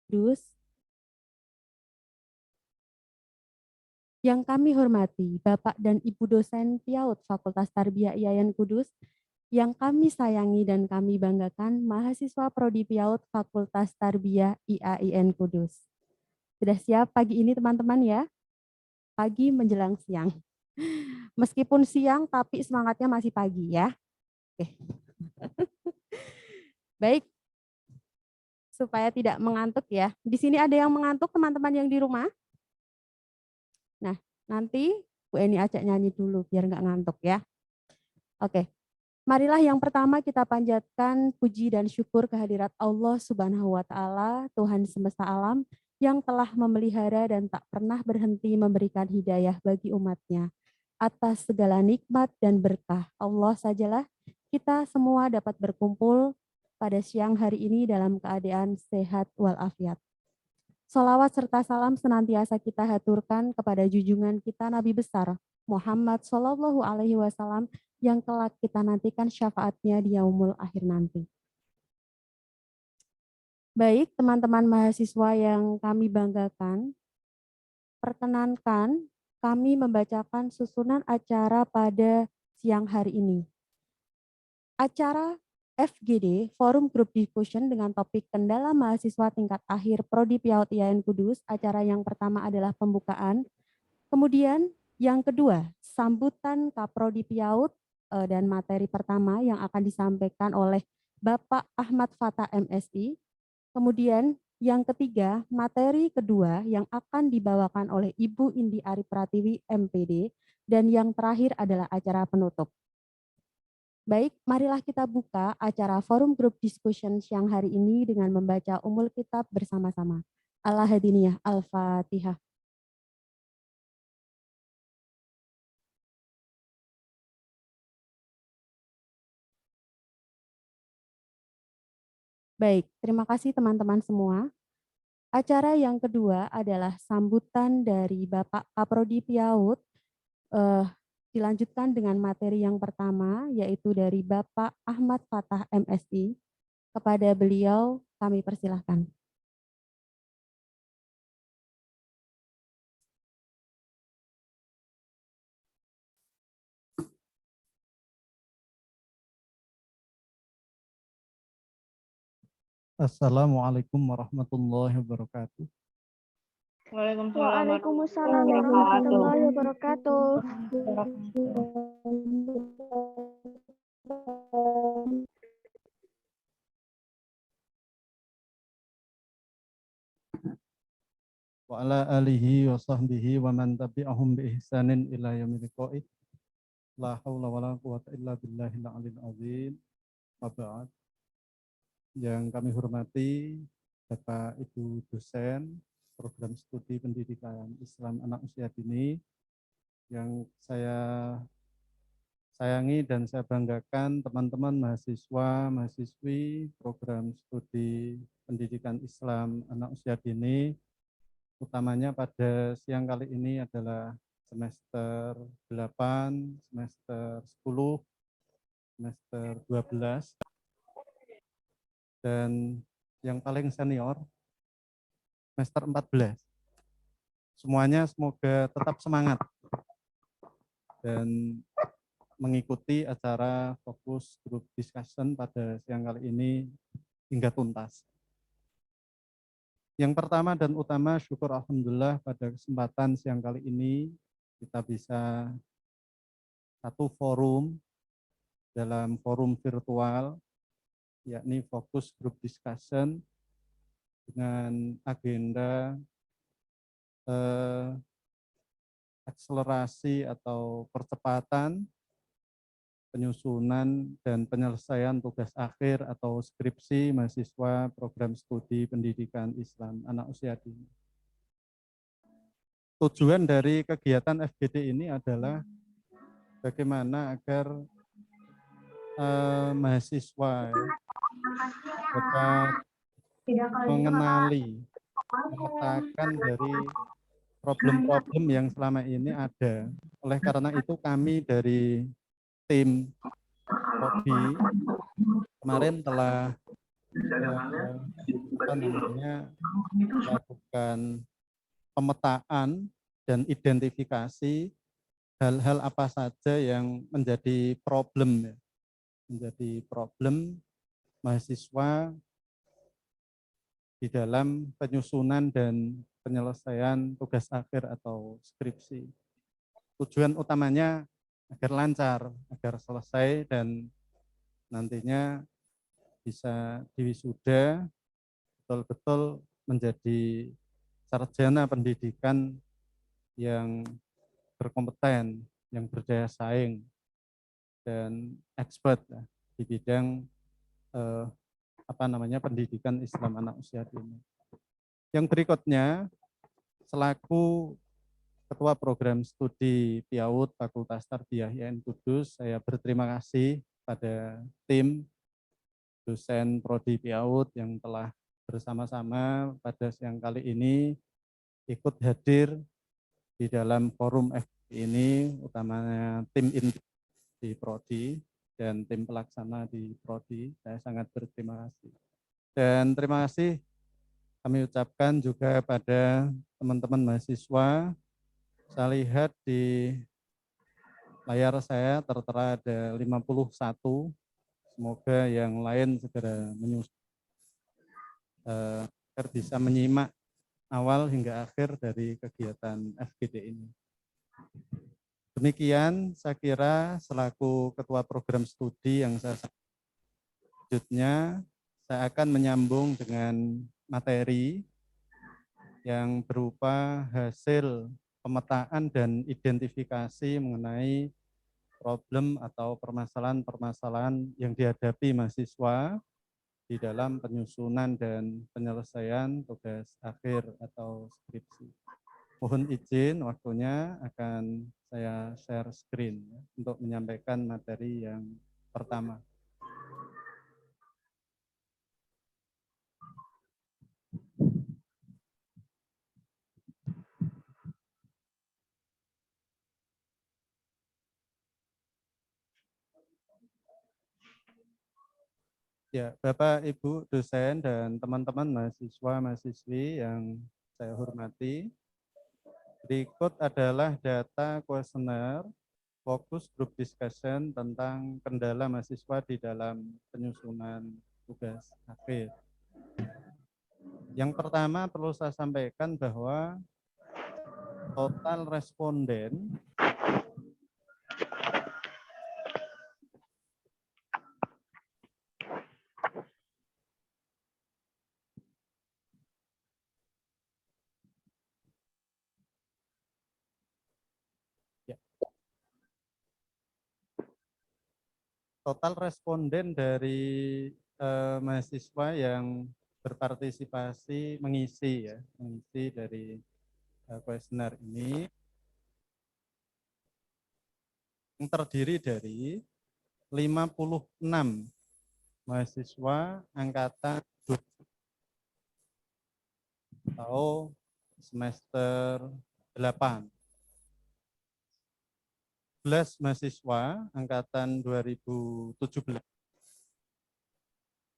Kudus. Yang kami hormati Bapak dan Ibu dosen PIAUD Fakultas Tarbiyah IAIN Kudus, yang kami sayangi dan kami banggakan mahasiswa Prodi PIAUD Fakultas Tarbiyah IAIN Kudus. Sudah siap pagi ini teman-teman ya? Pagi menjelang siang. Meskipun siang tapi semangatnya masih pagi ya. Oke. Baik, supaya tidak mengantuk ya. Di sini ada yang mengantuk teman-teman yang di rumah? Nah, nanti Bu Eni ajak nyanyi dulu biar nggak ngantuk ya. Oke, marilah yang pertama kita panjatkan puji dan syukur kehadirat Allah Subhanahu wa Ta'ala, Tuhan semesta alam, yang telah memelihara dan tak pernah berhenti memberikan hidayah bagi umatnya. Atas segala nikmat dan berkah Allah sajalah kita semua dapat berkumpul pada siang hari ini dalam keadaan sehat walafiat. Salawat serta salam senantiasa kita haturkan kepada junjungan kita Nabi besar Muhammad Shallallahu Alaihi Wasallam yang kelak kita nantikan syafaatnya di yaumul akhir nanti. Baik teman-teman mahasiswa yang kami banggakan, perkenankan kami membacakan susunan acara pada siang hari ini. Acara FGD, Forum Group Discussion dengan topik kendala mahasiswa tingkat akhir Prodi PIAUD IAIN Kudus. Acara yang pertama adalah pembukaan. Kemudian yang kedua, sambutan Kaprodi PIAUD dan materi pertama yang akan disampaikan oleh Bapak Ahmad Fatah MSI. Kemudian yang ketiga, materi kedua yang akan dibawakan oleh Ibu Indi Ari Pratiwi MPD. Dan yang terakhir adalah acara penutup. Baik, marilah kita buka acara Forum Group Discussion siang hari ini dengan membaca Ummul Kitab bersama-sama. Al-Hadiniyah, Al-Fatihah. Baik, terima kasih teman-teman semua. Acara yang kedua adalah sambutan dari Bapak Kaprodi PIAUD, dilanjutkan dengan materi yang pertama, yaitu dari Bapak Ahmad Fatah MSI. Kepada beliau kami persilahkan. Assalamualaikum warahmatullahi wabarakatuh. Waalaikumsalam warahmatullahi wabarakatuh. Wa ala alihi wa sahbihi wa man tabi'ahum bi ihsanin ila yaumil qiyamah. La haula wala quwata illa billahil aliyil azim. Wa ba'd. Yang kami hormati Bapak Ibu dosen program studi pendidikan Islam anak usia dini, yang saya sayangi dan saya banggakan teman-teman mahasiswa, mahasiswi program studi pendidikan Islam anak usia dini, utamanya pada siang kali ini adalah semester 8, semester 10, semester 12, dan yang paling senior, semester 14. Semuanya semoga tetap semangat dan mengikuti acara fokus group discussion pada siang kali ini hingga tuntas. Yang pertama dan utama, syukur alhamdulillah pada kesempatan siang kali ini kita bisa satu forum dalam forum virtual, yakni fokus group discussion dengan agenda akselerasi atau percepatan penyusunan dan penyelesaian tugas akhir atau skripsi mahasiswa program studi pendidikan Islam anak usia dini. Tujuan dari kegiatan FGD ini adalah bagaimana agar mahasiswa dapat mengenali, memetakan dari problem-problem yang selama ini ada. Oleh karena itu kami dari tim Prodi kemarin telah apa namanya, melakukan pemetaan dan identifikasi hal-hal apa saja yang menjadi problem, ya. Menjadi problem mahasiswa di dalam penyusunan dan penyelesaian tugas akhir atau skripsi. Tujuan utamanya agar lancar, agar selesai dan nantinya bisa diwisuda betul-betul menjadi sarjana pendidikan yang berkompeten, yang berdaya saing dan expert, ya, di bidang apa namanya, pendidikan Islam anak usia dini. Yang berikutnya, selaku Ketua Program Studi PIAUD Fakultas Tarbiyah IAIN Kudus, saya berterima kasih pada tim dosen Prodi PIAUD yang telah bersama-sama pada siang kali ini ikut hadir di dalam forum FGD ini, utamanya tim inti di Prodi dan tim pelaksana di Prodi. Saya sangat berterima kasih. Dan terima kasih kami ucapkan juga pada teman-teman mahasiswa. Saya lihat di layar saya tertera ada 51. Semoga yang lain segera menyusul agar bisa menyimak awal hingga akhir dari kegiatan FGD ini. Demikian saya kira selaku Ketua Program Studi yang saya selanjutnya, saya akan menyambung dengan materi yang berupa hasil pemetaan dan identifikasi mengenai problem atau permasalahan-permasalahan yang dihadapi mahasiswa di dalam penyusunan dan penyelesaian tugas akhir atau skripsi. Mohon izin waktunya akan saya share screen untuk menyampaikan materi yang pertama. Ya, Bapak, Ibu dosen dan teman-teman mahasiswa-mahasiswi yang saya hormati, berikut adalah data kuesioner fokus group discussion tentang kendala mahasiswa di dalam penyusunan tugas akhir. Yang pertama perlu saya sampaikan bahwa total responden dari mahasiswa yang berpartisipasi mengisi dari kuesioner ini yang terdiri dari 56 mahasiswa angkatan atau semester 8. 11 mahasiswa angkatan 2017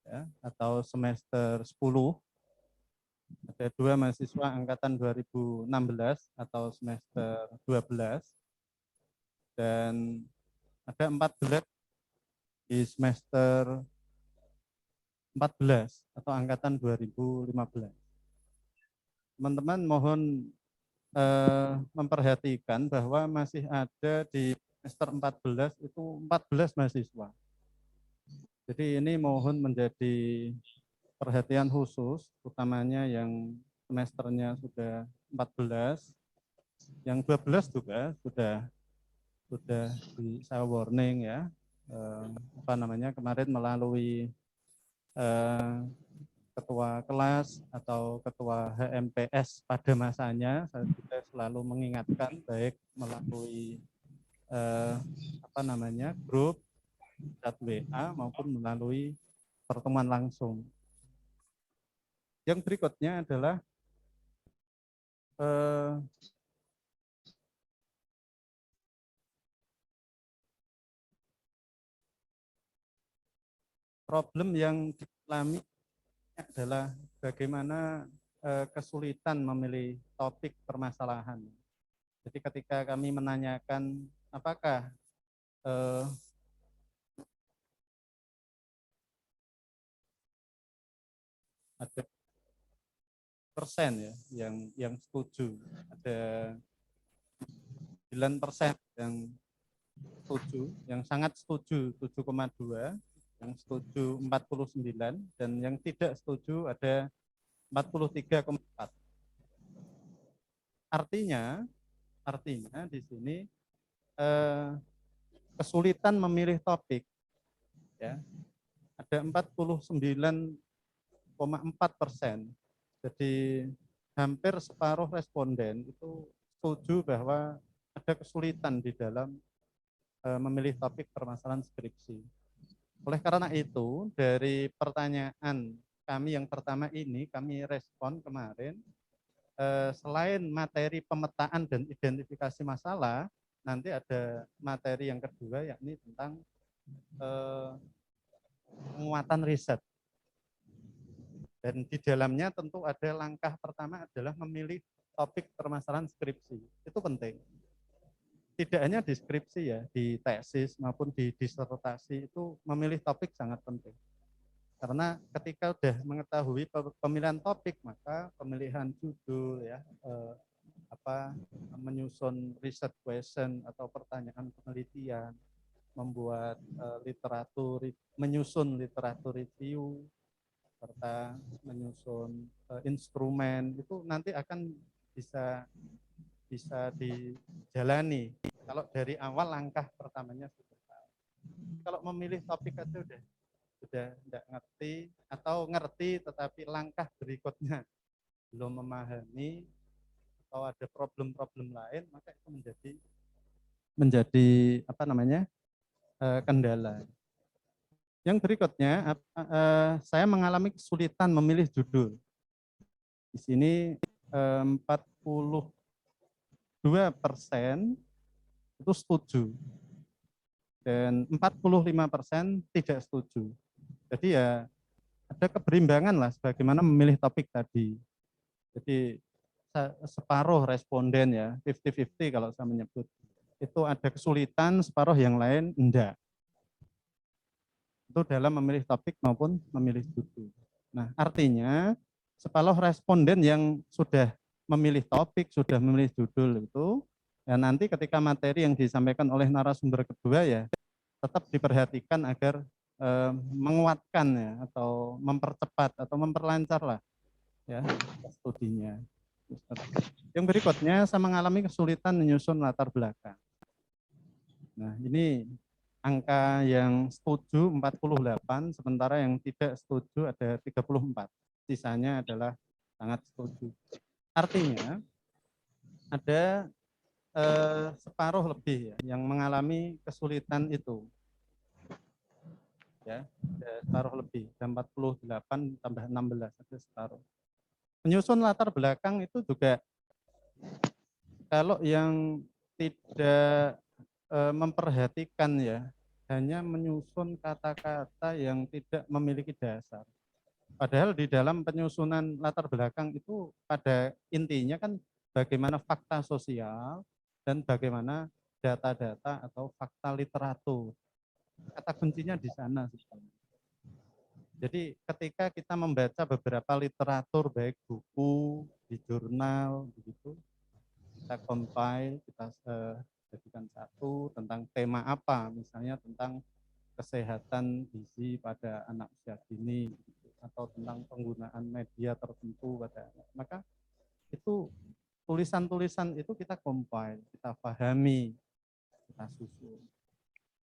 ya, atau semester 10. Ada 2 mahasiswa angkatan 2016 atau semester 12. Dan ada 14 di semester 14 atau angkatan 2015. Teman-teman mohon memperhatikan bahwa masih ada di semester 14 itu 14 mahasiswa. Jadi ini mohon menjadi perhatian khusus, utamanya yang semesternya sudah 14, yang 12 juga sudah saya warning ya, kemarin melalui ketua kelas atau ketua HMPS pada masanya, saya juga selalu mengingatkan baik melalui grup chat WA maupun melalui pertemuan langsung. Yang berikutnya adalah problem yang dialami adalah bagaimana kesulitan memilih topik permasalahan. Jadi ketika kami menanyakan apakah ada persen ya yang setuju, ada 9% yang setuju, yang sangat setuju 7,2, yang setuju 49, dan yang tidak setuju ada 43,4. Artinya di sini kesulitan memilih topik ya ada 49,4%. Jadi hampir separuh responden itu setuju bahwa ada kesulitan di dalam memilih topik permasalahan skripsi. Oleh karena itu, dari pertanyaan kami yang pertama ini, kami respon kemarin, selain materi pemetaan dan identifikasi masalah, nanti ada materi yang kedua, yakni tentang penguatan riset. Dan di dalamnya tentu ada langkah pertama adalah memilih topik permasalahan skripsi. Itu penting. Tidak hanya di skripsi ya, di tesis maupun di disertasi itu memilih topik sangat penting. Karena ketika sudah mengetahui pemilihan topik, maka pemilihan judul ya, menyusun riset question atau pertanyaan penelitian, membuat literatur, menyusun literatur review, serta menyusun instrumen itu nanti akan bisa dijalani kalau dari awal langkah pertamanya sudah tahu. Kalau memilih topik aja sudah tidak ngerti atau ngerti tetapi langkah berikutnya belum memahami atau ada problem-problem lain, maka itu menjadi kendala. Yang berikutnya, saya mengalami kesulitan memilih judul. Di sini 42% itu setuju dan 45% tidak setuju. Jadi ya ada keberimbangan lah sebagaimana memilih topik tadi. Jadi separuh responden ya, 50-50 kalau saya menyebut. Itu ada kesulitan, separuh yang lain enggak. Itu dalam memilih topik maupun memilih judul. Nah, artinya separuh responden yang sudah memilih topik, sudah memilih judul itu, ya nanti ketika materi yang disampaikan oleh narasumber kedua ya tetap diperhatikan agar menguatkan ya atau mempercepat atau memperlancar lah ya studinya. Yang berikutnya saya mengalami kesulitan menyusun latar belakang. Nah, ini angka yang setuju 48, sementara yang tidak setuju ada 34. Sisanya adalah sangat setuju. Artinya ada separuh lebih ya, yang mengalami kesulitan itu. Ya, separuh lebih, 48 tambah 16, ada separuh. Menyusun latar belakang itu juga kalau yang tidak memperhatikan ya, hanya menyusun kata-kata yang tidak memiliki dasar. Padahal di dalam penyusunan latar belakang itu pada intinya kan bagaimana fakta sosial dan bagaimana data-data atau fakta literatur. Kata kuncinya di sana. Jadi ketika kita membaca beberapa literatur baik buku, di jurnal begitu, kita compile, kita jadikan satu tentang tema apa, misalnya tentang kesehatan gizi pada anak usia dini atau tentang penggunaan media tertentu pada anak. Maka itu tulisan-tulisan itu kita compile, kita pahami, kita susun.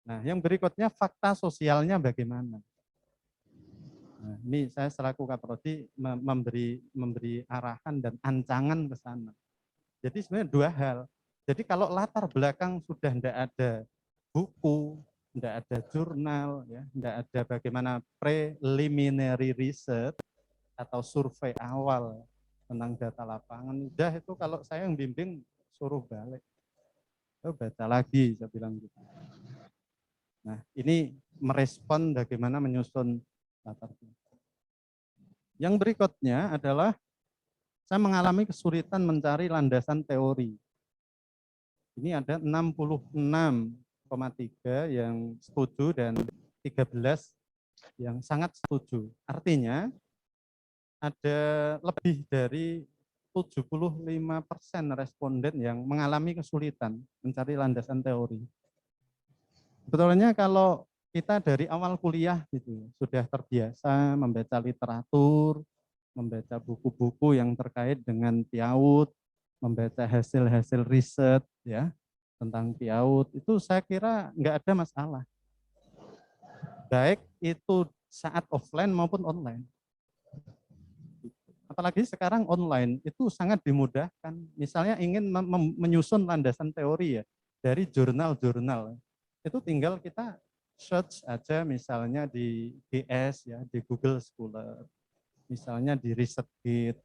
Nah, yang berikutnya fakta sosialnya bagaimana? Nah, ini saya selaku kaprodi memberi arahan dan ancangan ke sana. Jadi sebenarnya dua hal. Jadi kalau latar belakang sudah tidak ada buku, tidak ada jurnal, ya, tidak ada bagaimana preliminary research atau survei awal tentang data lapangan, udah itu kalau saya yang bimbing suruh balik. Baca lagi, saya bilang gitu. Nah, ini merespon bagaimana menyusun latar belakang. Yang berikutnya adalah saya mengalami kesulitan mencari landasan teori. Ini ada 66,3 yang setuju dan 13 yang sangat setuju. Artinya ada lebih dari 75% responden yang mengalami kesulitan mencari landasan teori. Sebetulnya kalau kita dari awal kuliah gitu sudah terbiasa membaca literatur, membaca buku-buku yang terkait dengan PIAUD, membaca hasil-hasil riset ya tentang PIAUD, itu saya kira nggak ada masalah. Baik itu saat offline maupun online. Apalagi sekarang online itu sangat dimudahkan. Misalnya ingin menyusun landasan teori ya dari jurnal-jurnal, itu tinggal kita search aja misalnya di GS ya, di Google Scholar, misalnya di ResearchGate.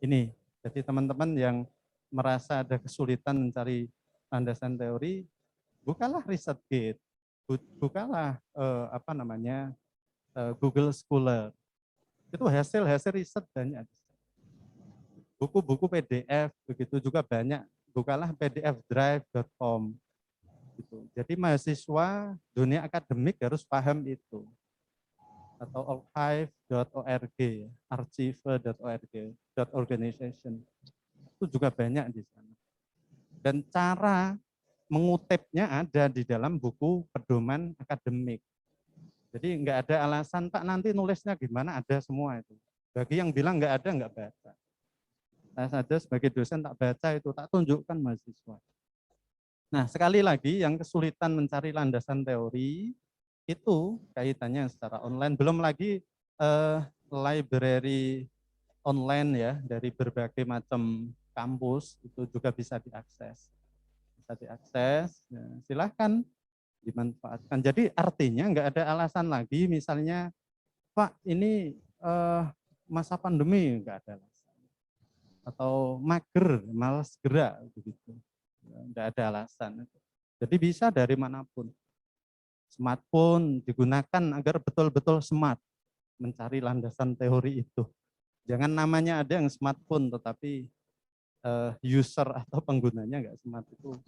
Ini, jadi teman-teman yang merasa ada kesulitan mencari landasan teori, bukalah ResearchGate, bukalah Google Scholar. Itu hasil-hasil riset banyak. Buku-buku PDF begitu juga banyak. Bukalah pdfdrive.com. Gitu. Jadi mahasiswa dunia akademik harus paham itu. Atau archive.org, archive.org, .organization. Itu juga banyak di sana. Dan cara mengutipnya ada di dalam buku pedoman akademik. Jadi nggak ada alasan, Pak nanti nulisnya gimana, ada semua itu. Bagi yang bilang nggak ada, nggak baca. Saya saja sebagai dosen tak baca itu, tak tunjukkan mahasiswa. Nah, sekali lagi yang kesulitan mencari landasan teori itu kaitannya secara online, belum lagi library online ya dari berbagai macam kampus itu juga bisa diakses. Bisa diakses, ya, silahkan dimanfaatkan. Jadi artinya nggak ada alasan lagi misalnya, Pak ini masa pandemi, nggak ada alasan. Atau mager, malas gerak begitu. Nggak ada alasan. Jadi bisa dari manapun. Smartphone digunakan agar betul-betul smart mencari landasan teori itu. Jangan namanya ada yang smartphone tetapi user atau penggunanya nggak smart, itu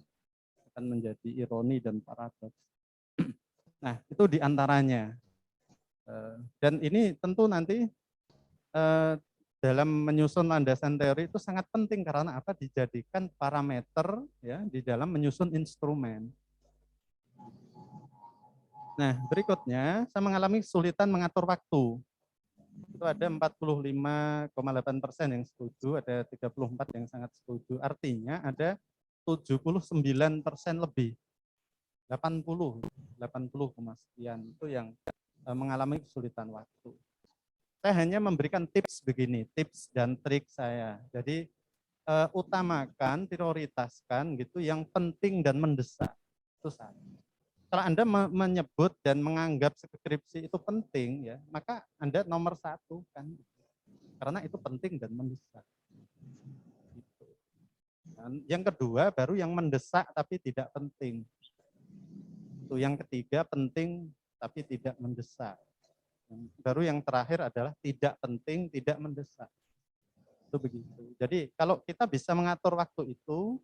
akan menjadi ironi dan paradoks. Nah, itu diantaranya. Dan ini tentu nanti dalam menyusun landasan teori itu sangat penting karena apa? Dijadikan parameter ya di dalam menyusun instrumen. Nah, berikutnya saya mengalami kesulitan mengatur waktu. Itu ada 45,8% yang setuju, ada 34 yang sangat setuju. Artinya ada 79% lebih. 80 sekian itu yang mengalami kesulitan waktu. Saya hanya memberikan tips begini, tips dan trik saya. Jadi utamakan, prioritaskan gitu yang penting dan mendesak. Itu satu. Kalau Anda menyebut dan menganggap skripsi itu penting ya, maka Anda nomor satu kan. Karena itu penting dan mendesak. Gitu. Dan yang kedua baru yang mendesak tapi tidak penting. Itu yang ketiga penting tapi tidak mendesak. Baru yang terakhir adalah tidak penting, tidak mendesak. Itu begitu. Jadi kalau kita bisa mengatur waktu itu,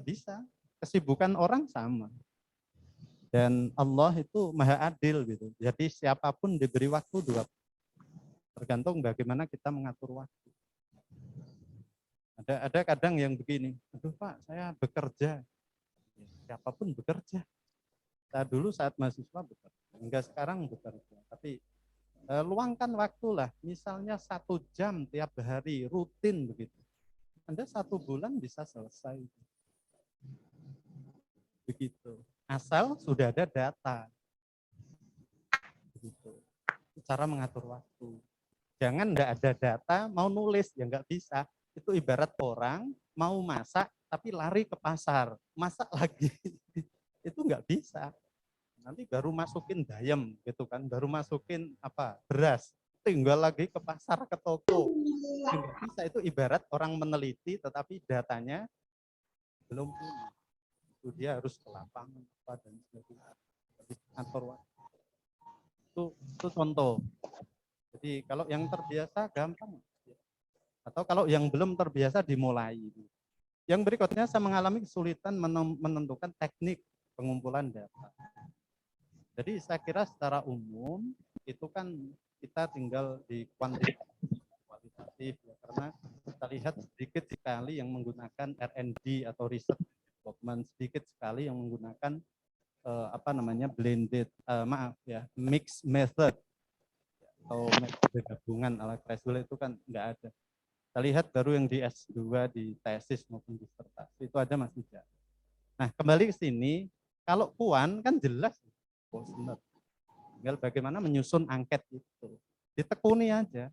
bisa. Kesibukan orang sama. Dan Allah itu maha adil gitu. Jadi siapapun diberi waktu dua. Tergantung bagaimana kita mengatur waktu. Ada kadang yang begini, aduh Pak, saya bekerja. Siapapun bekerja. Saya dulu saat mahasiswa bekerja, enggak sekarang bekerja. Tapi luangkan waktu lah, misalnya 1 jam tiap hari, rutin begitu. Anda 1 bulan bisa selesai. Begitu. Asal sudah ada data. Begitu. Cara mengatur waktu. Jangan enggak ada data, mau nulis, ya enggak bisa. Itu ibarat orang mau masak, tapi lari ke pasar. Masak lagi. Itu enggak bisa. Nanti baru masukin bayam, gitu kan. Baru masukin beras. Tinggal lagi ke pasar, ke toko. Enggak bisa. Itu ibarat orang meneliti, tetapi datanya belum punya. Itu dia harus ke lapangan dan sebagainya. Atur waktu. Itu contoh. Jadi kalau yang terbiasa gampang. Atau kalau yang belum terbiasa dimulai. Yang berikutnya saya mengalami kesulitan menentukan teknik pengumpulan data. Jadi saya kira secara umum itu kan kita tinggal di kualitatif ya, karena kita lihat sedikit sekali yang menggunakan R&D atau research development, sedikit sekali yang menggunakan blended mixed method atau metode gabungan ala Creswell itu kan nggak ada. Kita lihat baru yang di S2, di tesis maupun disertasi itu aja masih jarang. Nah, kembali ke sini, kalau kuan kan jelas, benar. Tinggal bagaimana menyusun angket itu. Ditekuni aja.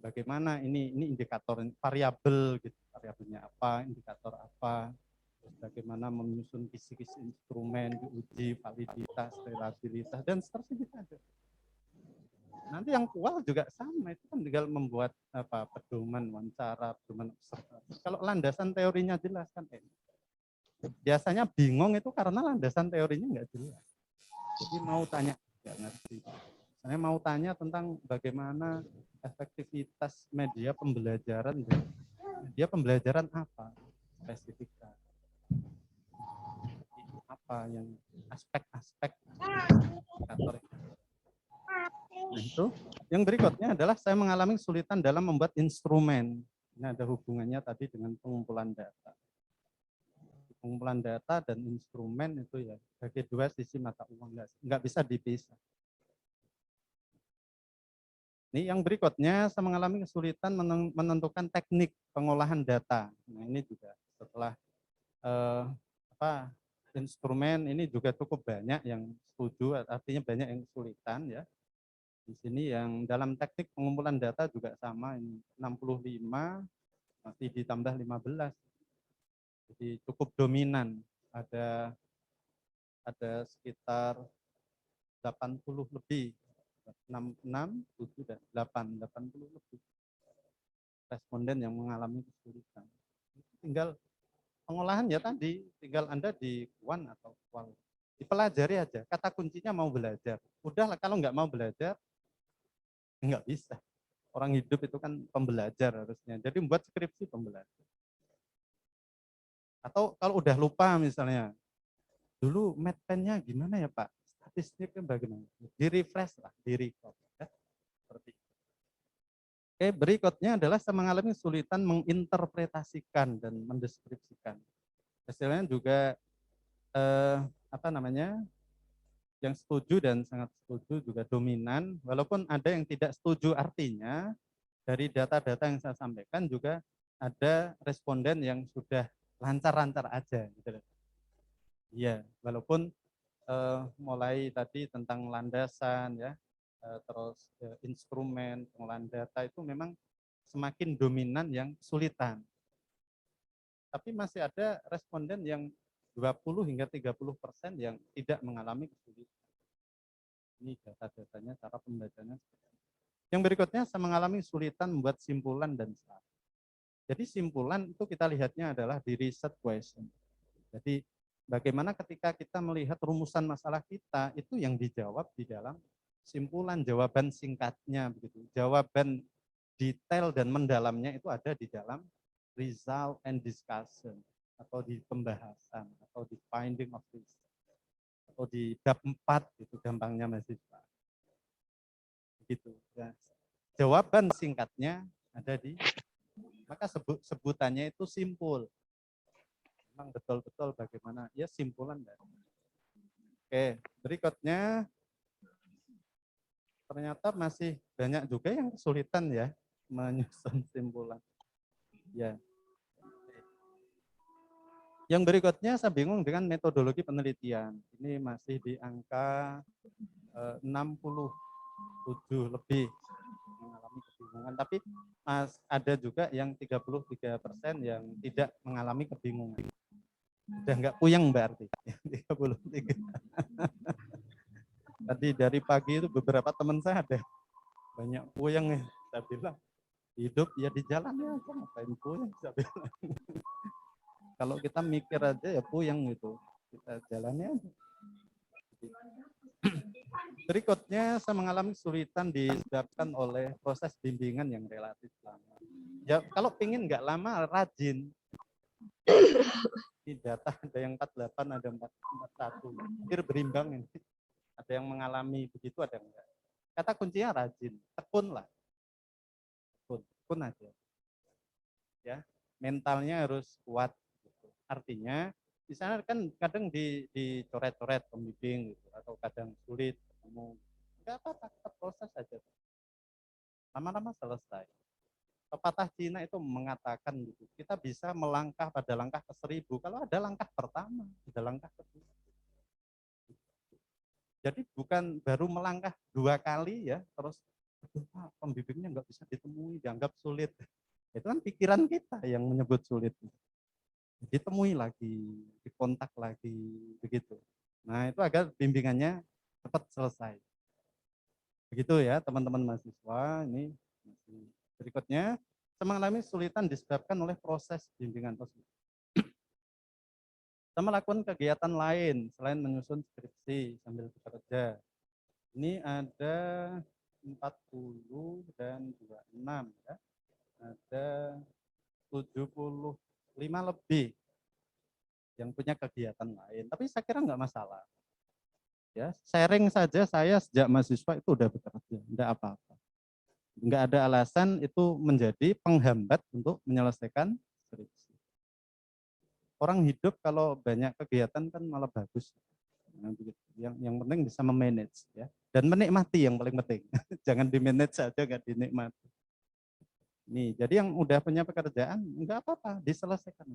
Bagaimana ini indikator variabel gitu, variabelnya apa, indikator apa, terus bagaimana menyusun kisi-kisi instrumen, diuji validitas, reliabilitas dan seterusnya gitu. Nanti yang kual juga sama, itu kan tinggal membuat pedoman wawancara, pedoman observasi. Kalau landasan teorinya jelas kan biasanya bingung itu karena landasan teorinya nggak jelas. Jadi mau tanya nggak ngerti. Saya mau tanya tentang bagaimana efektivitas media pembelajaran. Media pembelajaran apa? Spesifikkan. Apa yang aspek-aspek indikator. Nah, itu. Yang berikutnya adalah saya mengalami kesulitan dalam membuat instrumen. Ini ada hubungannya tadi dengan pengumpulan data. Pengumpulan data dan instrumen itu ya sebagai dua sisi mata uang, nggak bisa dipisah. Ini yang berikutnya saya mengalami kesulitan menentukan teknik pengolahan data. Nah ini juga setelah instrumen ini juga cukup banyak yang setuju, artinya banyak yang kesulitan ya. Di sini yang dalam teknik pengumpulan data juga sama, ini 65 masih ditambah 15. Jadi cukup dominan, ada sekitar 80 lebih, 6, 7, dan 80 lebih responden yang mengalami kesulitan. Tinggal pengolahan ya tadi, tinggal Anda di kuan atau kual. Dipelajari aja, kata kuncinya mau belajar. Udahlah, kalau nggak mau belajar, nggak bisa. Orang hidup itu kan pembelajar harusnya. Jadi membuat skripsi pembelajar. Atau kalau udah lupa misalnya, dulu medpennya gimana ya Pak? Statistiknya bagaimana? Di-refresh lah, di-recall. Ya. Seperti itu. Oke, berikutnya adalah saya mengalami kesulitan menginterpretasikan dan mendeskripsikan. Hasilnya juga yang setuju dan sangat setuju juga dominan, walaupun ada yang tidak setuju, artinya dari data-data yang saya sampaikan juga ada responden yang sudah lancar-lancar aja gitu. Iya, walaupun mulai tadi tentang landasan ya, terus instrumen pengolahan data itu memang semakin dominan yang kesulitan. Tapi masih ada responden yang 20 hingga 30% yang tidak mengalami kesulitan. Ini data-datanya, cara pembacanya. Yang berikutnya saya mengalami kesulitan membuat simpulan dan syarat. Jadi simpulan itu kita lihatnya adalah di research question. Jadi bagaimana ketika kita melihat rumusan masalah kita itu yang dijawab di dalam simpulan, jawaban singkatnya begitu. Jawaban detail dan mendalamnya itu ada di dalam result and discussion atau di pembahasan atau di finding of research atau di bab 4 itu gampangnya mahasiswa. Begitu. Ya. Jawaban singkatnya ada di, maka sebutannya itu simpul. Memang betul-betul bagaimana ya simpulan dari. Oke, berikutnya ternyata masih banyak juga yang kesulitan ya menyusun simpulan. Ya. Yang berikutnya saya bingung dengan metodologi penelitian. Ini masih di angka 67 lebih mengalami kebingungan, tapi ada juga yang 33% yang tidak mengalami kebingungan. Udah nggak puyeng berarti. 33. Tadi dari pagi itu beberapa teman saya ada banyak puyeng ya. Saya bilang hidup ya di jalan ya, ngapain puyeng saya bilang. Kalau kita mikir aja ya puyeng gitu. Kita jalannya aja. Berikutnya, saya mengalami kesulitan disebabkan oleh proses bimbingan yang relatif lama. Ya, kalau pingin nggak lama, rajin. Di data ada yang 48, ada 41. Hampir berimbang ini. Ada yang mengalami begitu, ada yang enggak. Kata kuncinya rajin, tekun lah. Tekun aja. Ya, mentalnya harus kuat. Gitu. Artinya, di sana kan kadang dicoret-coret pembimbing gitu, atau kadang sulit ketemu. Enggak apa-apa, tetap proses saja. Lama-lama selesai. Pepatah Cina itu mengatakan gitu, kita bisa melangkah pada langkah ke-1000 kalau ada langkah pertama, ada langkah kedua. Jadi bukan baru melangkah 2 kali ya, terus pembimbingnya nggak bisa ditemui, dianggap sulit. Itu kan pikiran kita yang menyebut sulit. Ditemui lagi, dikontak lagi, begitu. Nah itu agar bimbingannya cepat selesai. Begitu ya teman-teman mahasiswa. Ini berikutnya, saya mengalami kesulitan disebabkan oleh proses bimbingan tersebut. Saya melakukan kegiatan lain selain menyusun skripsi sambil bekerja. Ini ada 40 dan 26 ya. Ada 75 lebih yang punya kegiatan lain. Tapi saya kira nggak masalah. Ya, sharing saja saya sejak mahasiswa itu udah bekerja, enggak apa-apa. Enggak ada alasan itu menjadi penghambat untuk menyelesaikan skripsi. Orang hidup kalau banyak kegiatan kan malah bagus. Nah, begitu. Yang penting bisa memanage ya, dan menikmati yang paling penting. Jangan dimanage saja, nggak dinikmati. Nih, jadi yang udah punya pekerjaan enggak apa-apa, diselesaikan.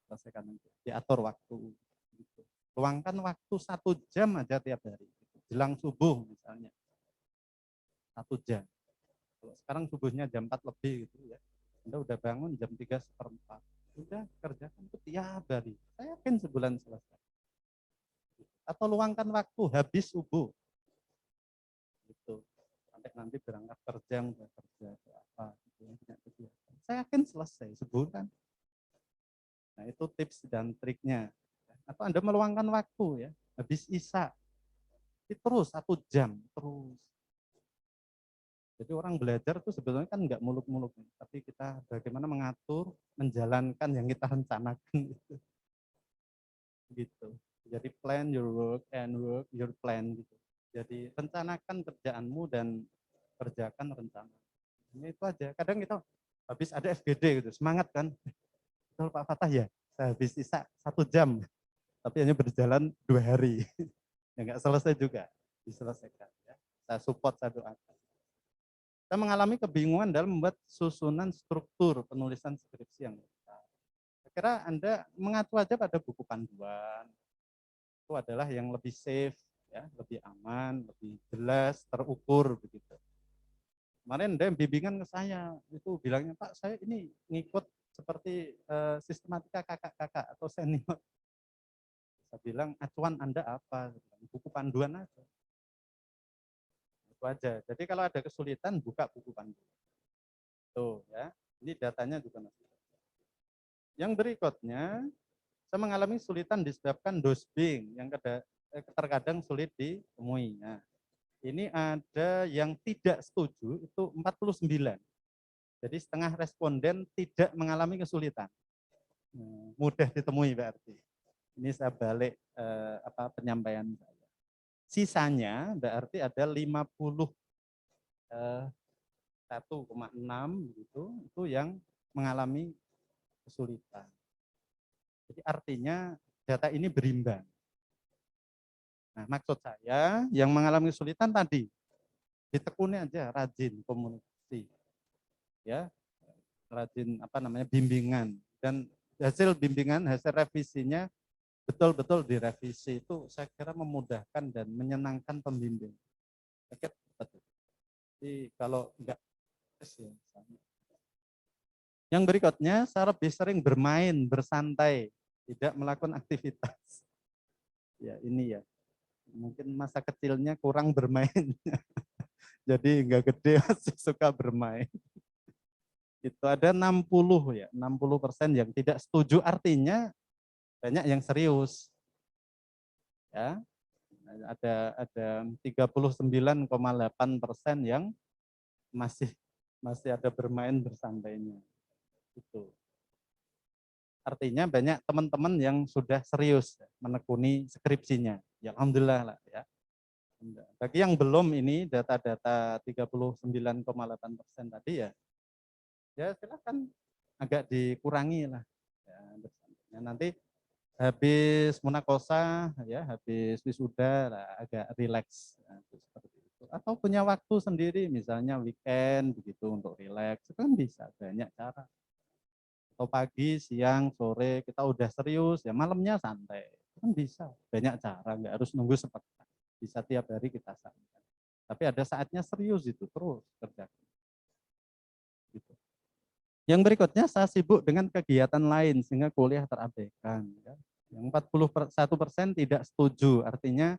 Selesaikan aja. Diatur waktu. Gitu. Luangkan waktu 1 jam aja tiap hari. Jelang subuh misalnya. 1 jam. Kalau sekarang subuhnya jam 4 lebih gitu ya. Anda udah bangun jam 3:15. Udah kerjakan itu tiap hari. Saya yakin sebulan selesai. Atau luangkan waktu habis subuh. Gitu. Sampai nanti berangkat kerja, udah kerja apa gitu ya. Saya yakin selesai sebulan. Nah, itu tips dan triknya. Atau Anda meluangkan waktu ya, habis Isya. Terus 1 jam terus. Jadi orang belajar itu sebetulnya kan nggak muluk-muluk, tapi kita bagaimana mengatur, menjalankan yang kita rencanakan itu. Gitu. Jadi plan your work and work your plan gitu. Jadi rencanakan kerjaanmu dan kerjakan rencana. Ini itu aja. Kadang kita habis ada FGD gitu, semangat kan. Betul Pak Fatah ya, saya habis Isya 1 jam, tapi hanya berjalan 2 hari. Ya nggak selesai juga, diselesaikan. Ya. Saya support, saya doakan. Saya mengalami kebingungan dalam membuat susunan struktur penulisan skripsi yang besar. Saya kira Anda mengacu aja pada buku panduan. Itu adalah yang lebih safe, ya, lebih aman, lebih jelas, terukur begitu. Kemarin ada yang bimbingan ke saya, itu bilangnya Pak, saya ini ngikut seperti sistematika kakak-kakak atau senior. Saya bilang acuan Anda apa? Buku panduan aja. Itu aja. Jadi kalau ada kesulitan buka buku panduan. Tuh ya, ini datanya juga masih. Yang berikutnya, saya mengalami kesulitan disebabkan dosbing yang terkadang sulit ditemui. Nah, ini ada yang tidak setuju itu 49. Jadi setengah responden tidak mengalami kesulitan. Mudah ditemui berarti. Ini saya balik penyampaian saya. Sisanya berarti ada 51,6 gitu, itu yang mengalami kesulitan. Jadi artinya data ini berimbang. Nah, maksud saya yang mengalami kesulitan tadi ditekuni aja, rajin komunikasi, ya, rajin bimbingan, dan hasil bimbingan, hasil revisinya betul-betul direvisi, itu saya kira memudahkan dan menyenangkan pembimbing. Jadi kalau enggak, yang berikutnya, saya lebih sering bermain, bersantai, tidak melakukan aktivitas. Ya ini ya, mungkin masa kecilnya kurang bermain, jadi enggak gede masih suka bermain. Itu ada 60 ya, 60% yang tidak setuju, artinya banyak yang serius. Ya, Ada 39,8% yang masih ada bermain bersantainya. Itu. Artinya banyak teman-teman yang sudah serius menekuni skripsinya. Ya alhamdulillah lah ya. Bagi yang belum, ini data-data 39,8% tadi ya silakan agak dikurangi lah. Ya, nanti habis munakosa ya, habis wisuda lah, agak rileks seperti itu. Atau punya waktu sendiri, misalnya weekend begitu untuk rileks, itu kan bisa, banyak cara. Atau pagi, siang, sore kita udah serius ya, malamnya santai, itu kan bisa, banyak cara, nggak harus nunggu sepekan. Bisa tiap hari kita santai. Tapi ada saatnya serius itu terus kerjakan. Gitu. Yang berikutnya, saya sibuk dengan kegiatan lain sehingga kuliah terabaikan. Ya. Yang 41% tidak setuju, artinya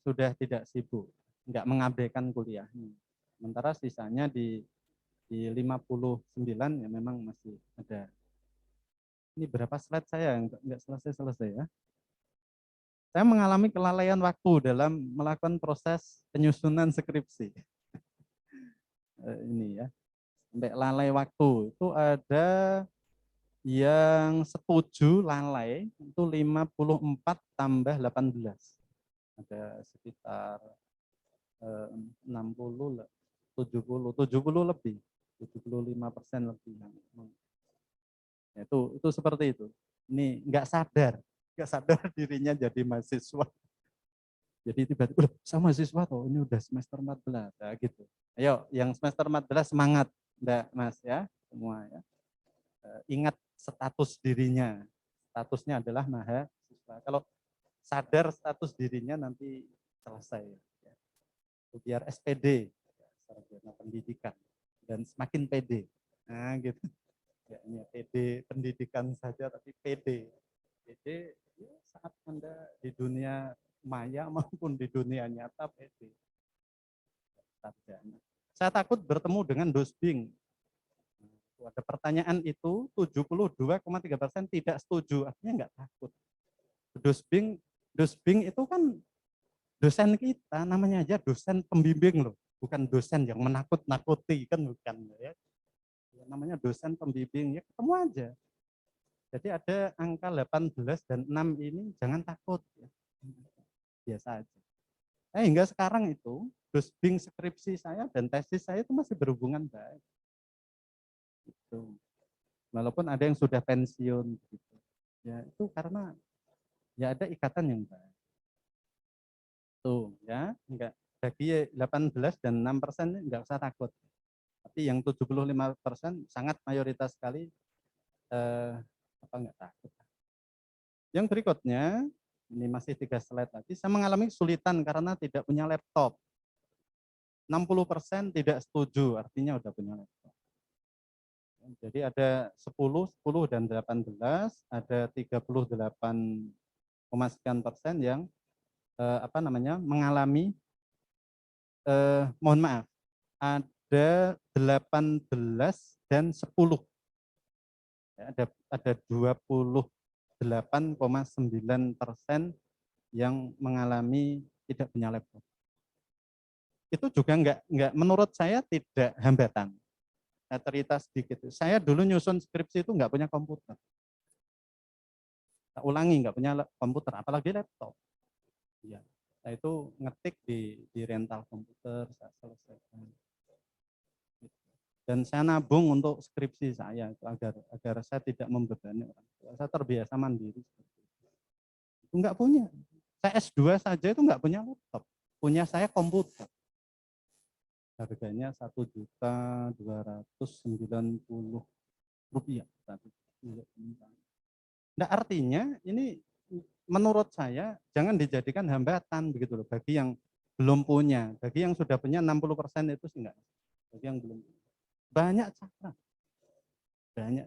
sudah tidak sibuk, nggak mengabaikan kuliahnya. Sementara sisanya di 59 ya memang masih ada. Ini berapa slide saya nggak selesai ya. Saya mengalami kelalaian waktu dalam melakukan proses penyusunan skripsi. Ini ya, sampai lalai waktu. Itu ada yang setuju lalai itu 54 tambah 18. Ada sekitar 60, 70 lebih, 75% lebih. Itu seperti itu. Ini nggak sadar dirinya jadi mahasiswa. Jadi tiba-tiba, saya mahasiswa toh, ini udah semester 14, ya gitu. Ayo, yang semester 14 semangat, Mbak Mas ya, semua ya. Ingat status dirinya. Statusnya adalah mahasiswa. Kalau sadar status dirinya nanti selesai. Ya. Biar SPD, sarjana pendidikan, dan semakin PD. Nah gitu. Ya, ini PD pendidikan saja, tapi PD. PD ya, saat Anda di dunia maya maupun di dunia nyata PD. Sarjana. Saya takut bertemu dengan dosbing. Ada pertanyaan itu 72,3% tidak setuju, artinya nggak takut. Dosbing itu kan dosen kita, namanya aja dosen pembimbing loh, bukan dosen yang menakut-nakuti, kan bukan ya. Namanya dosen pembimbing, ya ketemu aja. Jadi ada angka 18 dan 6 ini jangan takut ya. Biasa aja. Hingga sekarang itu dosbing skripsi saya dan tesis saya itu masih berhubungan baik. Gitu. Walaupun ada yang sudah pensiun gitu. Ya itu karena ya ada ikatan yang baik. Tuh ya, enggak, bagi 18 dan 6% enggak usah takut. Tapi yang 75% sangat mayoritas sekali enggak takut. Yang berikutnya, ini masih 3 slide lagi, saya mengalami kesulitan karena tidak punya laptop. 60% tidak setuju, artinya udah punya laptop. Jadi ada 10 dan 18, ada 38,sekian% yang mengalami mohon maaf, ada 18 dan 10. Ya, ada 28,9% yang mengalami tidak punya laptop. Itu juga enggak menurut saya tidak hambatan. Saya cerita sedikit. Saya dulu nyusun skripsi itu enggak punya komputer. Saya ulangi, enggak punya komputer, apalagi laptop. Ya, saya itu ngetik di rental komputer, saya selesaikan. Dan saya nabung untuk skripsi saya itu agar saya tidak membebani orang tua. Saya terbiasa mandiri. Itu enggak punya. Saya S2 saja itu enggak punya laptop. Punya saya komputer. Harganya Rp1.290. Nah, artinya ini menurut saya jangan dijadikan hambatan begitu loh bagi yang belum punya. Bagi yang sudah punya 60% itu sih enggak. Bagi yang belum punya. Banyak cara. Banyak.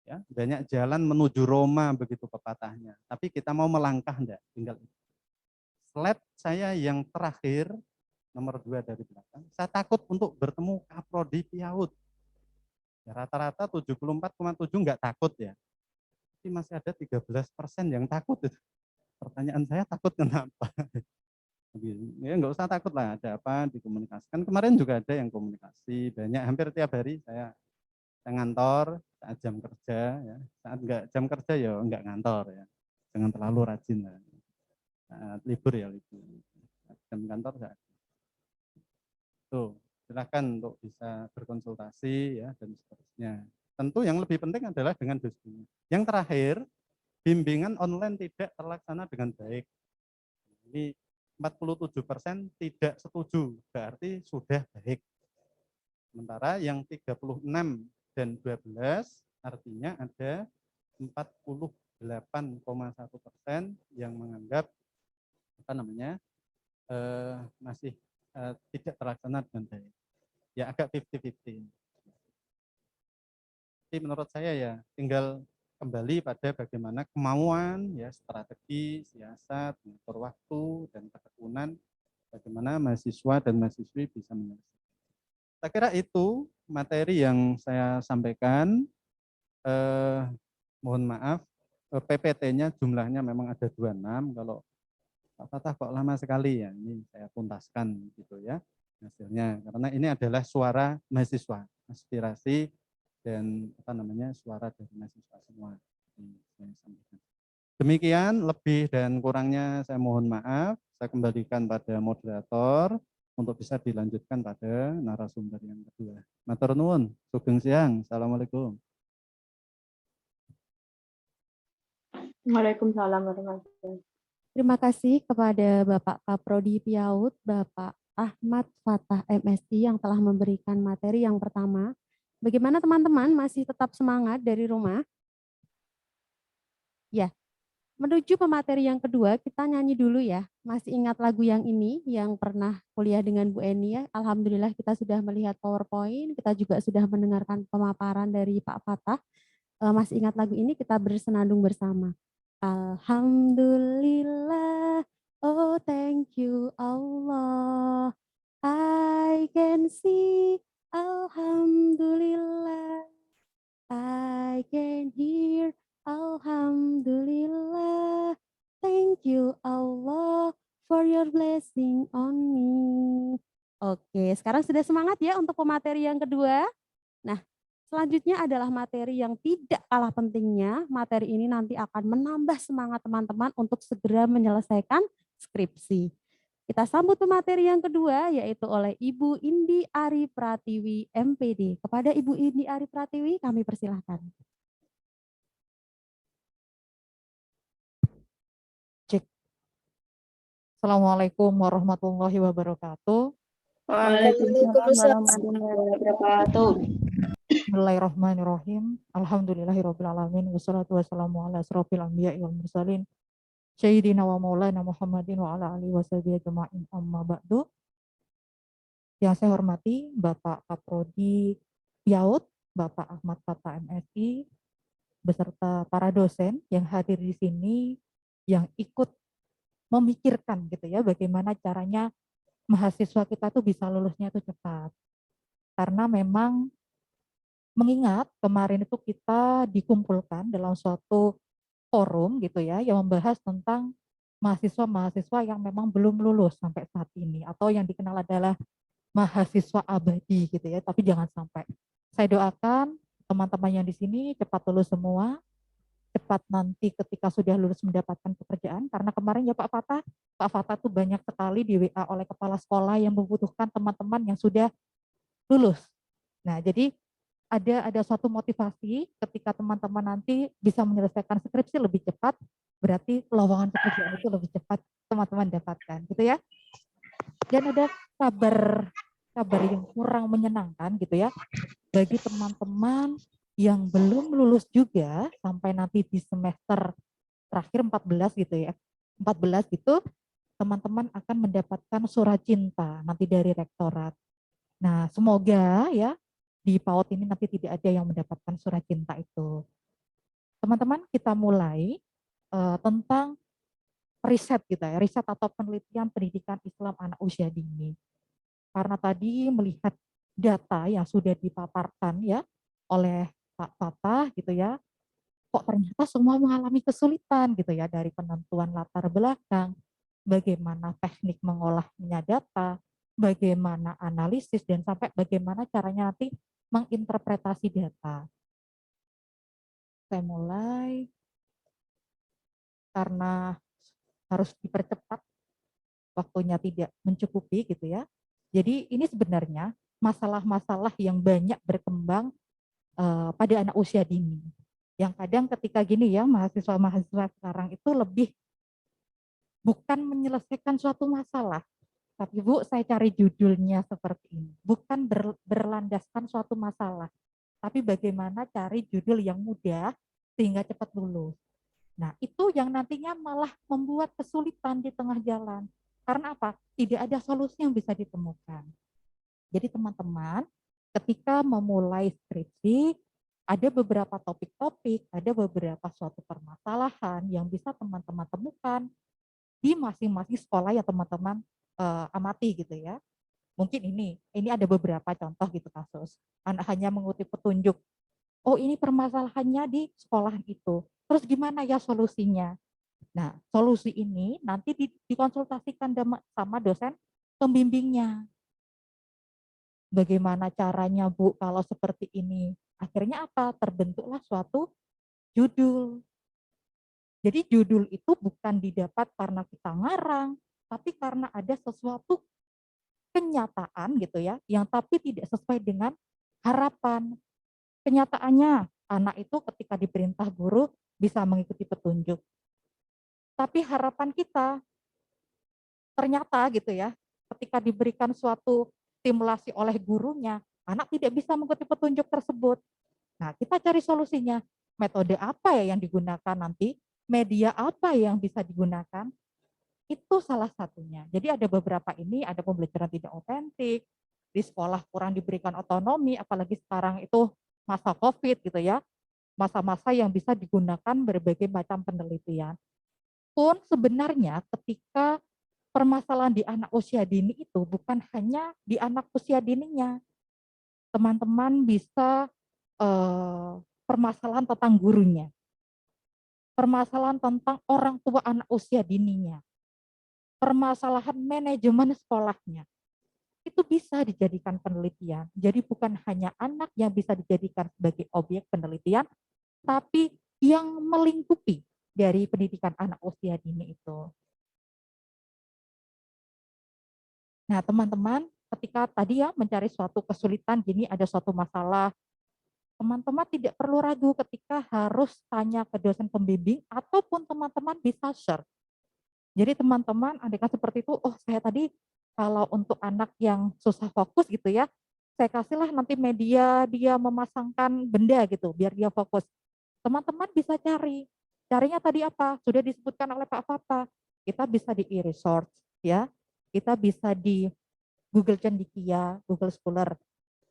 Ya, banyak jalan menuju Roma begitu pepatahnya. Tapi kita mau melangkah enggak? Tinggal slide saya yang terakhir nomor 2 dari belakang, saya takut untuk bertemu Kaprodi Piaud. Ya, rata-rata 74,7 enggak takut ya. tapi masih ada 13% yang takut. Pertanyaan saya, takut kenapa? Ya nggak usah takut lah, ada apa dikomunikasikan. Kemarin juga ada yang komunikasi, banyak, hampir tiap hari saya ngantor saat jam kerja, ya. Saat nggak jam kerja ya nggak ngantor ya. Jangan terlalu rajin lah. Saat libur ya libur. Saat jam kantor saya. Tuh, silakan untuk bisa berkonsultasi ya dan seterusnya. Tentu yang lebih penting adalah dengan dosennya. Yang terakhir, bimbingan online tidak terlaksana dengan baik. Ini 47% tidak setuju, berarti sudah baik. Sementara yang 36 dan 12 artinya ada 48,1% yang menganggap masih tidak terlaksana dengan baik. Ya agak 50-50. Jadi menurut saya ya tinggal kembali pada bagaimana kemauan, ya strategi, siasat, mengatur waktu dan ketekunan bagaimana mahasiswa dan mahasiswi bisa menyelesaikan. Saya kira itu materi yang saya sampaikan. Mohon maaf, PPT-nya jumlahnya memang ada 26. Kalau Pak Fatah kok lama sekali ya, ini saya tuntaskan gitu ya hasilnya. Karena ini adalah suara mahasiswa, aspirasi dan suara dari mahasiswa semua. Demikian lebih dan kurangnya saya mohon maaf. Saya kembalikan pada moderator untuk bisa dilanjutkan pada narasumber yang kedua. Matur nuwun, sugeng siang. Assalamualaikum. Waalaikumsalam warahmatullahi wabarakatuh. Terima kasih kepada Bapak Kaprodi Piaud, Bapak Ahmad Fatah MSI yang telah memberikan materi yang pertama. Bagaimana teman-teman, masih tetap semangat dari rumah? Ya, menuju pemateri yang kedua, kita nyanyi dulu ya. Masih ingat lagu yang ini, yang pernah kuliah dengan Bu Eni ya? Alhamdulillah kita sudah melihat PowerPoint, kita juga sudah mendengarkan pemaparan dari Pak Fatah. Masih ingat lagu ini, kita bersenandung bersama. Alhamdulillah, oh thank you Allah, I can see, Alhamdulillah, I can hear, Alhamdulillah, thank you Allah for your blessing on me. Oke, sekarang sudah semangat ya untuk pemateri yang kedua. Nah, selanjutnya adalah materi yang tidak kalah pentingnya. Materi ini nanti akan menambah semangat teman-teman untuk segera menyelesaikan skripsi. Kita sambut pemateri yang kedua, yaitu oleh Ibu Indi Ari Pratiwi, MPD. Kepada Ibu Indi Ari Pratiwi, kami persilahkan. Cek. Assalamualaikum warahmatullahi wabarakatuh. Waalaikumsalam warahmatullahi wabarakatuh. Bismillahirrahmanirrahim. Alhamdulillahirrahmanirrahim. Wassalatu wassalamu ala asrofil anbiya'i wal mursalin. Sayyidina wa maulana Muhammadin wa ala alihi washabihi ajma'in, amma ba'du. Yang saya hormati Bapak Kaprodi Piaud, Bapak Ahmad Fatah MSI, beserta para dosen yang hadir di sini, yang ikut memikirkan gitu ya bagaimana caranya mahasiswa kita tuh bisa lulusnya itu cepat. Karena memang mengingat kemarin itu kita dikumpulkan dalam suatu forum gitu ya yang membahas tentang mahasiswa-mahasiswa yang memang belum lulus sampai saat ini atau yang dikenal adalah mahasiswa abadi gitu ya. Tapi jangan sampai. Saya doakan teman-teman yang di sini cepat lulus semua, cepat nanti ketika sudah lulus mendapatkan pekerjaan. Karena kemarin ya Pak Fatah tuh banyak sekali di WA oleh kepala sekolah yang membutuhkan teman-teman yang sudah lulus. Nah, jadi ada suatu motivasi ketika teman-teman nanti bisa menyelesaikan skripsi lebih cepat, berarti lowongan pekerjaan itu lebih cepat teman-teman dapatkan, gitu ya. Dan ada kabar yang kurang menyenangkan gitu ya bagi teman-teman yang belum lulus juga sampai nanti di semester terakhir 14 gitu ya. 14 gitu teman-teman akan mendapatkan surat cinta nanti dari rektorat. Nah, semoga ya di PAUD ini nanti tidak ada yang mendapatkan surat cinta itu. Teman-teman, kita mulai tentang riset kita ya, riset atau penelitian pendidikan Islam anak usia dini. Karena tadi melihat data yang sudah dipaparkan ya oleh Pak Fatah gitu ya, kok ternyata semua mengalami kesulitan gitu ya, dari penentuan latar belakang, bagaimana teknik mengolahnya data, bagaimana analisis, dan sampai bagaimana caranya nanti menginterpretasi data. Saya mulai karena harus dipercepat, waktunya tidak mencukupi gitu ya. Jadi ini sebenarnya masalah-masalah yang banyak berkembang pada anak usia dini. Yang kadang ketika gini ya, mahasiswa-mahasiswa sekarang itu lebih bukan menyelesaikan suatu masalah, tapi Bu, saya cari judulnya seperti ini. Bukan berlandaskan suatu masalah, tapi bagaimana cari judul yang mudah sehingga cepat lulus. Nah, itu yang nantinya malah membuat kesulitan di tengah jalan. Karena apa? Tidak ada solusi yang bisa ditemukan. Jadi teman-teman, ketika memulai skripsi, ada beberapa topik-topik, ada beberapa suatu permasalahan yang bisa teman-teman temukan di masing-masing sekolah yang teman-teman amati gitu ya. Mungkin ini ada beberapa contoh gitu kasus. Anak hanya mengutip petunjuk, oh ini permasalahannya di sekolahan itu. Terus gimana ya solusinya? Nah, solusi ini nanti dikonsultasikan sama dosen pembimbingnya. Bagaimana caranya Bu kalau seperti ini? Akhirnya apa? Terbentuklah suatu judul. Jadi judul itu bukan didapat karena kita ngarang, tapi karena ada sesuatu kenyataan gitu ya, yang tapi tidak sesuai dengan harapan. Kenyataannya, anak itu ketika diperintah guru bisa mengikuti petunjuk. Tapi harapan kita ternyata gitu ya, ketika diberikan suatu stimulasi oleh gurunya, anak tidak bisa mengikuti petunjuk tersebut. Nah, kita cari solusinya. Metode apa ya yang digunakan nanti? Media apa yang bisa digunakan? Itu salah satunya. Jadi ada beberapa ini, ada pembelajaran tidak otentik, di sekolah kurang diberikan otonomi, apalagi sekarang itu masa COVID gitu ya, masa-masa yang bisa digunakan berbagai macam penelitian. Pun sebenarnya ketika permasalahan di anak usia dini itu bukan hanya di anak usia dininya. Teman-teman bisa permasalahan tentang gurunya, permasalahan tentang orang tua anak usia dininya, permasalahan manajemen sekolahnya. Itu bisa dijadikan penelitian. Jadi bukan hanya anak yang bisa dijadikan sebagai objek penelitian, tapi yang melingkupi dari pendidikan anak usia dini itu. Nah, teman-teman, ketika tadi ya mencari suatu kesulitan, gini ada suatu masalah, teman-teman tidak perlu ragu ketika harus tanya ke dosen pembimbing ataupun teman-teman bisa share. Jadi teman-teman, andaikan seperti itu, oh saya tadi kalau untuk anak yang susah fokus gitu ya, saya kasihlah nanti media dia memasangkan benda gitu, biar dia fokus. Teman-teman bisa cari. Carinya tadi apa? Sudah disebutkan oleh Pak Fata. Kita bisa di e-resource ya. Kita bisa di Google Cendikia, Google Scholar.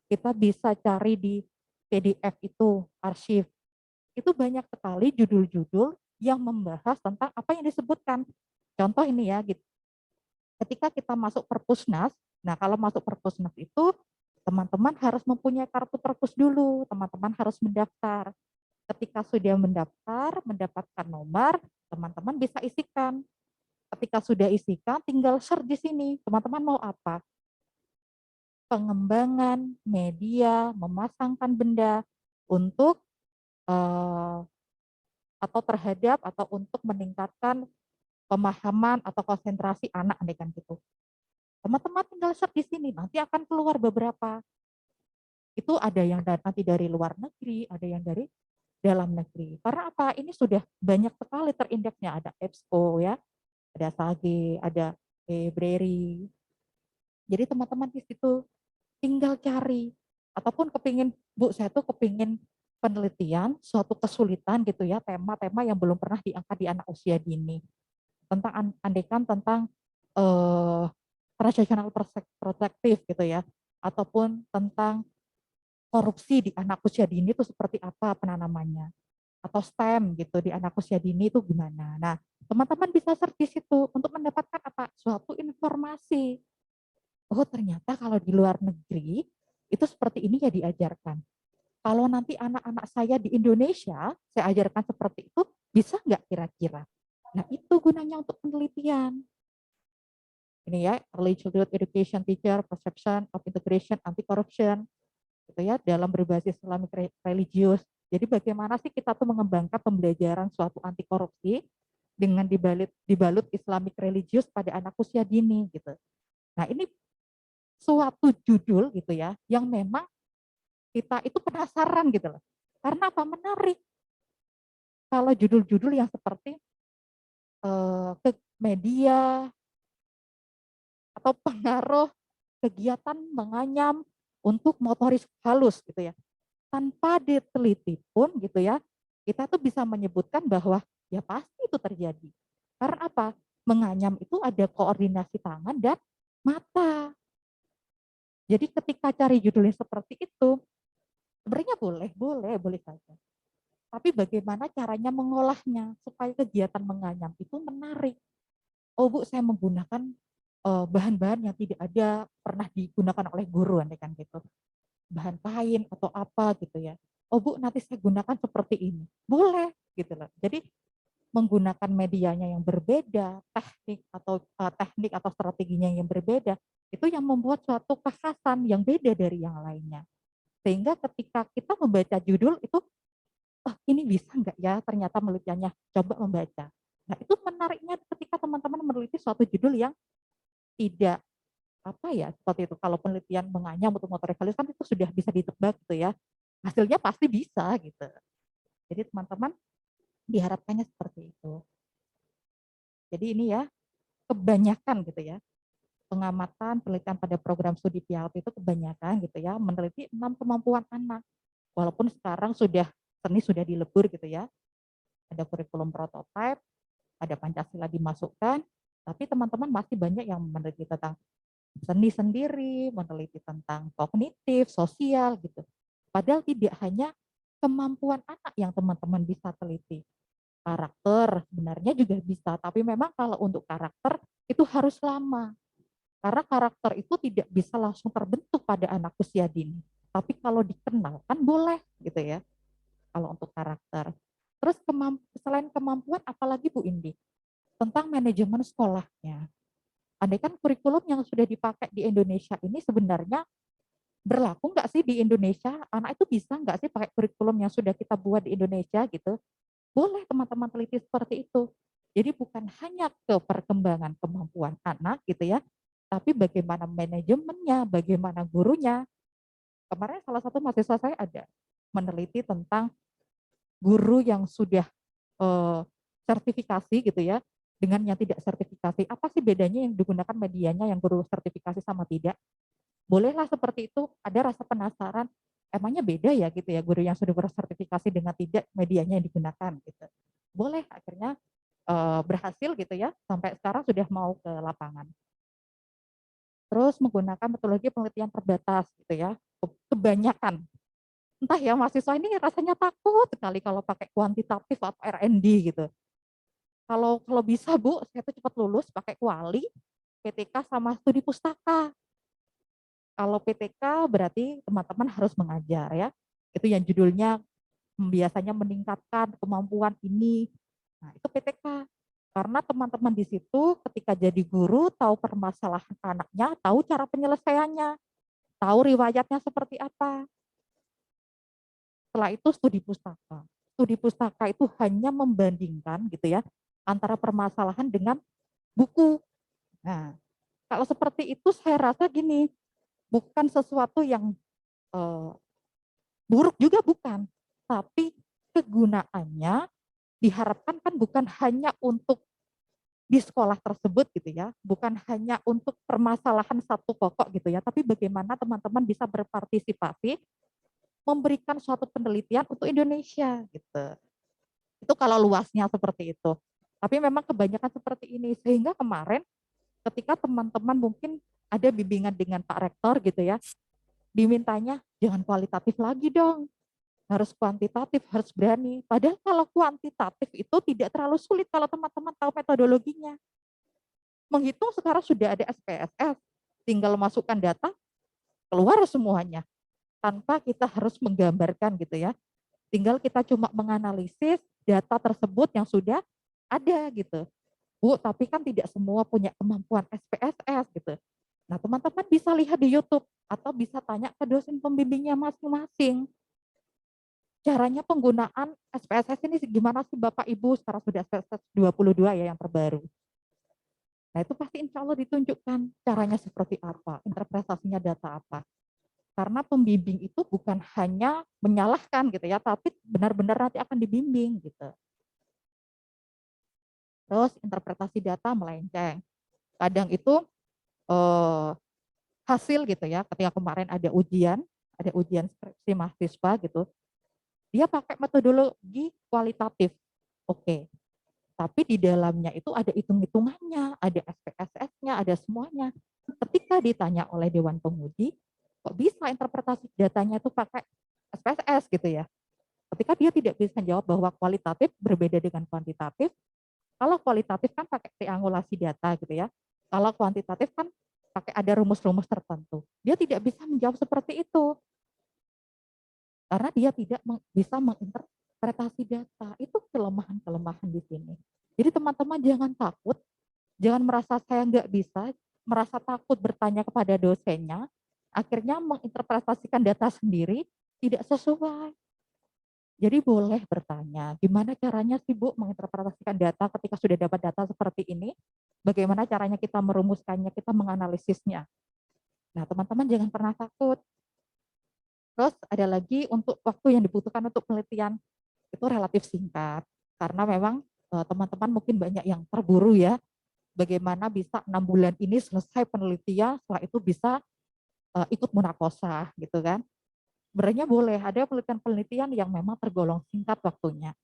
Kita bisa cari di PDF itu, arsip. Itu banyak sekali judul-judul yang membahas tentang apa yang disebutkan. Contoh ini ya, gitu. Ketika kita masuk Perpusnas, nah kalau masuk Perpusnas itu teman-teman harus mempunyai kartu perpus dulu, teman-teman harus mendaftar. Ketika sudah mendaftar, mendapatkan nomor, teman-teman bisa isikan. Ketika sudah isikan, tinggal search di sini. Teman-teman mau apa? Pengembangan media, memasangkan benda untuk atau terhadap atau untuk meningkatkan pemahaman atau konsentrasi anak andaikan gitu. Teman-teman tinggal search di sini, nanti akan keluar beberapa. Itu ada yang nanti dari luar negeri, ada yang dari dalam negeri. Karena apa? Ini sudah banyak sekali terindeksnya. Ada EBSCO ya, ada SAGE, ada Library. Jadi teman-teman di situ tinggal cari. Ataupun kepingin, Bu, saya tuh kepingin penelitian, suatu kesulitan gitu ya, tema-tema yang belum pernah diangkat di anak usia dini. Tentang andekan tentang transactional perspektif gitu ya. Ataupun tentang korupsi di anak usia dini itu seperti apa penanamannya, atau STEM gitu di anak usia dini itu gimana. Nah, teman-teman bisa search di situ untuk mendapatkan apa? Suatu informasi. Oh, ternyata kalau di luar negeri itu seperti ini ya diajarkan. Kalau nanti anak-anak saya di Indonesia, saya ajarkan seperti itu, bisa nggak kira-kira? Nah, itu gunanya untuk penelitian. Ini ya, early childhood education teacher, perception of integration, anti-corruption, gitu ya, dalam berbasis Islamic religius. Jadi bagaimana sih kita tuh mengembangkan pembelajaran suatu anti korupsi dengan dibalut Islamic religius pada anak usia dini gitu. Nah, ini suatu judul gitu ya, yang memang kita itu penasaran gitu loh. Karena apa? Menarik. Kalau judul-judul yang seperti ke media atau pengaruh kegiatan menganyam untuk motoris halus gitu ya. Tanpa diteliti pun gitu ya, kita tuh bisa menyebutkan bahwa ya pasti itu terjadi. Karena apa? Menganyam itu ada koordinasi tangan dan mata. Jadi ketika cari judulnya seperti itu, sebenarnya boleh saja. Tapi bagaimana caranya mengolahnya supaya kegiatan menganyam itu menarik. Oh Bu, saya menggunakan bahan-bahan yang tidak ada pernah digunakan oleh guru, kan gitu. Bahan kain atau apa gitu ya. Oh Bu, nanti saya gunakan seperti ini. Boleh gitu loh. Jadi menggunakan medianya yang berbeda, teknik atau strateginya yang berbeda, itu yang membuat suatu kekhasan yang beda dari yang lainnya. Sehingga ketika kita membaca judul itu, oh ini bisa nggak ya ternyata penelitiannya, coba membaca. Nah itu menariknya ketika teman-teman meneliti suatu judul yang tidak apa ya seperti itu. Kalau penelitian menganyam untuk motorik halus kan itu sudah bisa ditebak gitu ya, hasilnya pasti bisa gitu. Jadi teman-teman diharapkannya seperti itu. Jadi ini ya kebanyakan gitu ya pengamatan penelitian pada program studi PLT itu kebanyakan gitu ya meneliti 6 kemampuan anak. Walaupun sekarang seni sudah dilebur gitu ya, ada kurikulum prototipe, ada Pancasila dimasukkan, tapi teman-teman masih banyak yang meneliti tentang seni sendiri, meneliti tentang kognitif, sosial gitu. Padahal tidak hanya kemampuan anak yang teman-teman bisa teliti. Karakter sebenarnya juga bisa, tapi memang kalau untuk karakter itu harus lama. Karena karakter itu tidak bisa langsung terbentuk pada anak usia dini. Tapi kalau dikenal kan boleh gitu ya. Kalau untuk karakter. Terus selain kemampuan apalagi Bu Indi? Tentang manajemen sekolahnya. Andai kan kurikulum yang sudah dipakai di Indonesia ini sebenarnya berlaku nggak sih di Indonesia? Anak itu bisa nggak sih pakai kurikulum yang sudah kita buat di Indonesia gitu? Boleh teman-teman teliti seperti itu. Jadi bukan hanya ke perkembangan kemampuan anak gitu ya, tapi bagaimana manajemennya, bagaimana gurunya. Kemarin salah satu mahasiswa saya ada meneliti tentang guru yang sudah sertifikasi gitu ya, dengan yang tidak sertifikasi. Apa sih bedanya yang digunakan medianya yang guru sertifikasi sama tidak? Bolehlah seperti itu, ada rasa penasaran, emangnya beda ya gitu ya guru yang sudah bersertifikasi dengan tidak medianya yang digunakan gitu. Boleh, akhirnya berhasil gitu ya, sampai sekarang sudah mau ke lapangan. Terus menggunakan metodologi penelitian terbatas gitu ya, kebanyakan. Entah ya mahasiswa ini rasanya takut sekali kalau pakai kuantitatif atau R&D gitu. Kalau bisa Bu, saya tuh cepat lulus pakai kuali, PTK sama studi pustaka. Kalau PTK berarti teman-teman harus mengajar ya. Itu yang judulnya biasanya meningkatkan kemampuan ini. Nah, itu PTK. Karena teman-teman di situ ketika jadi guru tahu permasalahan anaknya, tahu cara penyelesaiannya, tahu riwayatnya seperti apa. Setelah itu studi pustaka. Studi pustaka itu hanya membandingkan gitu ya antara permasalahan dengan buku. Nah, kalau seperti itu saya rasa gini, bukan sesuatu yang buruk juga bukan, tapi kegunaannya diharapkan kan bukan hanya untuk di sekolah tersebut gitu ya, bukan hanya untuk permasalahan satu pokok gitu ya, tapi bagaimana teman-teman bisa berpartisipasi memberikan suatu penelitian untuk Indonesia gitu. Itu kalau luasnya seperti itu. Tapi memang kebanyakan seperti ini sehingga kemarin ketika teman-teman mungkin ada bimbingan dengan Pak Rektor gitu ya, dimintanya jangan kualitatif lagi dong, harus kuantitatif, harus berani. Padahal kalau kuantitatif itu tidak terlalu sulit kalau teman-teman tahu metodologinya. Menghitung sekarang sudah ada SPSS, tinggal masukkan data, keluar semuanya. tanpa kita harus menggambarkan gitu ya. Tinggal kita cuma menganalisis data tersebut yang sudah ada gitu. Bu, tapi kan tidak semua punya kemampuan SPSS gitu. Nah, teman-teman bisa lihat di YouTube atau bisa tanya ke dosen pembimbingnya masing-masing. Caranya penggunaan SPSS ini gimana sih Bapak Ibu, sekarang sudah SPSS 22 ya yang terbaru. Nah, itu pasti insya Allah ditunjukkan caranya seperti apa, interpretasinya data apa. Karena pembimbing itu bukan hanya menyalahkan gitu ya, tapi benar-benar nanti akan dibimbing gitu. Terus interpretasi data melenceng. Kadang itu hasil gitu ya, ketika kemarin ada ujian skripsi mahasiswa gitu, dia pakai metodologi kualitatif. Oke. Tapi di dalamnya itu ada hitung-hitungannya, ada SPSS-nya, ada semuanya. Ketika ditanya oleh Dewan Penguji, kok bisa interpretasi datanya itu pakai SPSS gitu ya. Ketika dia tidak bisa jawab bahwa kualitatif berbeda dengan kuantitatif, kalau kualitatif kan pakai triangulasi data gitu ya. Kalau kuantitatif kan pakai ada rumus-rumus tertentu. Dia tidak bisa menjawab seperti itu. Karena dia tidak bisa menginterpretasi data. Itu kelemahan-kelemahan di sini. Jadi teman-teman jangan takut, jangan merasa saya nggak bisa, merasa takut bertanya kepada dosennya, akhirnya menginterpretasikan data sendiri tidak sesuai. Jadi boleh bertanya, gimana caranya sih Bu menginterpretasikan data ketika sudah dapat data seperti ini? Bagaimana caranya kita merumuskannya, kita menganalisisnya? Nah, teman-teman jangan pernah takut. Terus ada lagi untuk waktu yang dibutuhkan untuk penelitian itu relatif singkat. Karena memang teman-teman mungkin banyak yang terburu ya. Bagaimana bisa 6 bulan ini selesai penelitian, setelah itu bisa ikut munakosah gitu kan. Sebenarnya boleh, ada penelitian-penelitian yang memang tergolong singkat waktunya.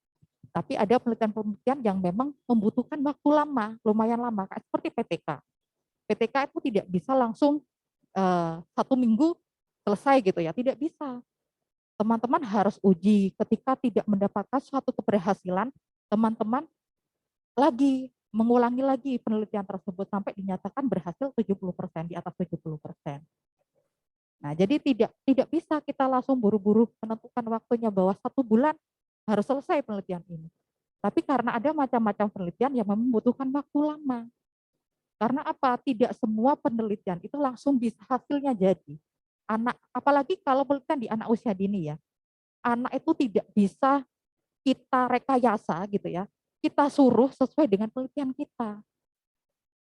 Tapi ada penelitian-penelitian yang memang membutuhkan waktu lama, lumayan lama, seperti PTK. PTK itu tidak bisa langsung 1 minggu selesai gitu ya, tidak bisa. Teman-teman harus uji, ketika tidak mendapatkan suatu keberhasilan, teman-teman lagi mengulangi lagi penelitian tersebut sampai dinyatakan berhasil 70%, di atas 70%. Nah, jadi tidak bisa kita langsung buru-buru menentukan waktunya bahwa 1 bulan harus selesai penelitian ini. Tapi karena ada macam-macam penelitian yang membutuhkan waktu lama. Karena apa? Tidak semua penelitian itu langsung bisa hasilnya jadi. Apalagi kalau penelitian di anak usia dini ya. Anak itu tidak bisa kita rekayasa gitu ya. Kita suruh sesuai dengan penelitian kita.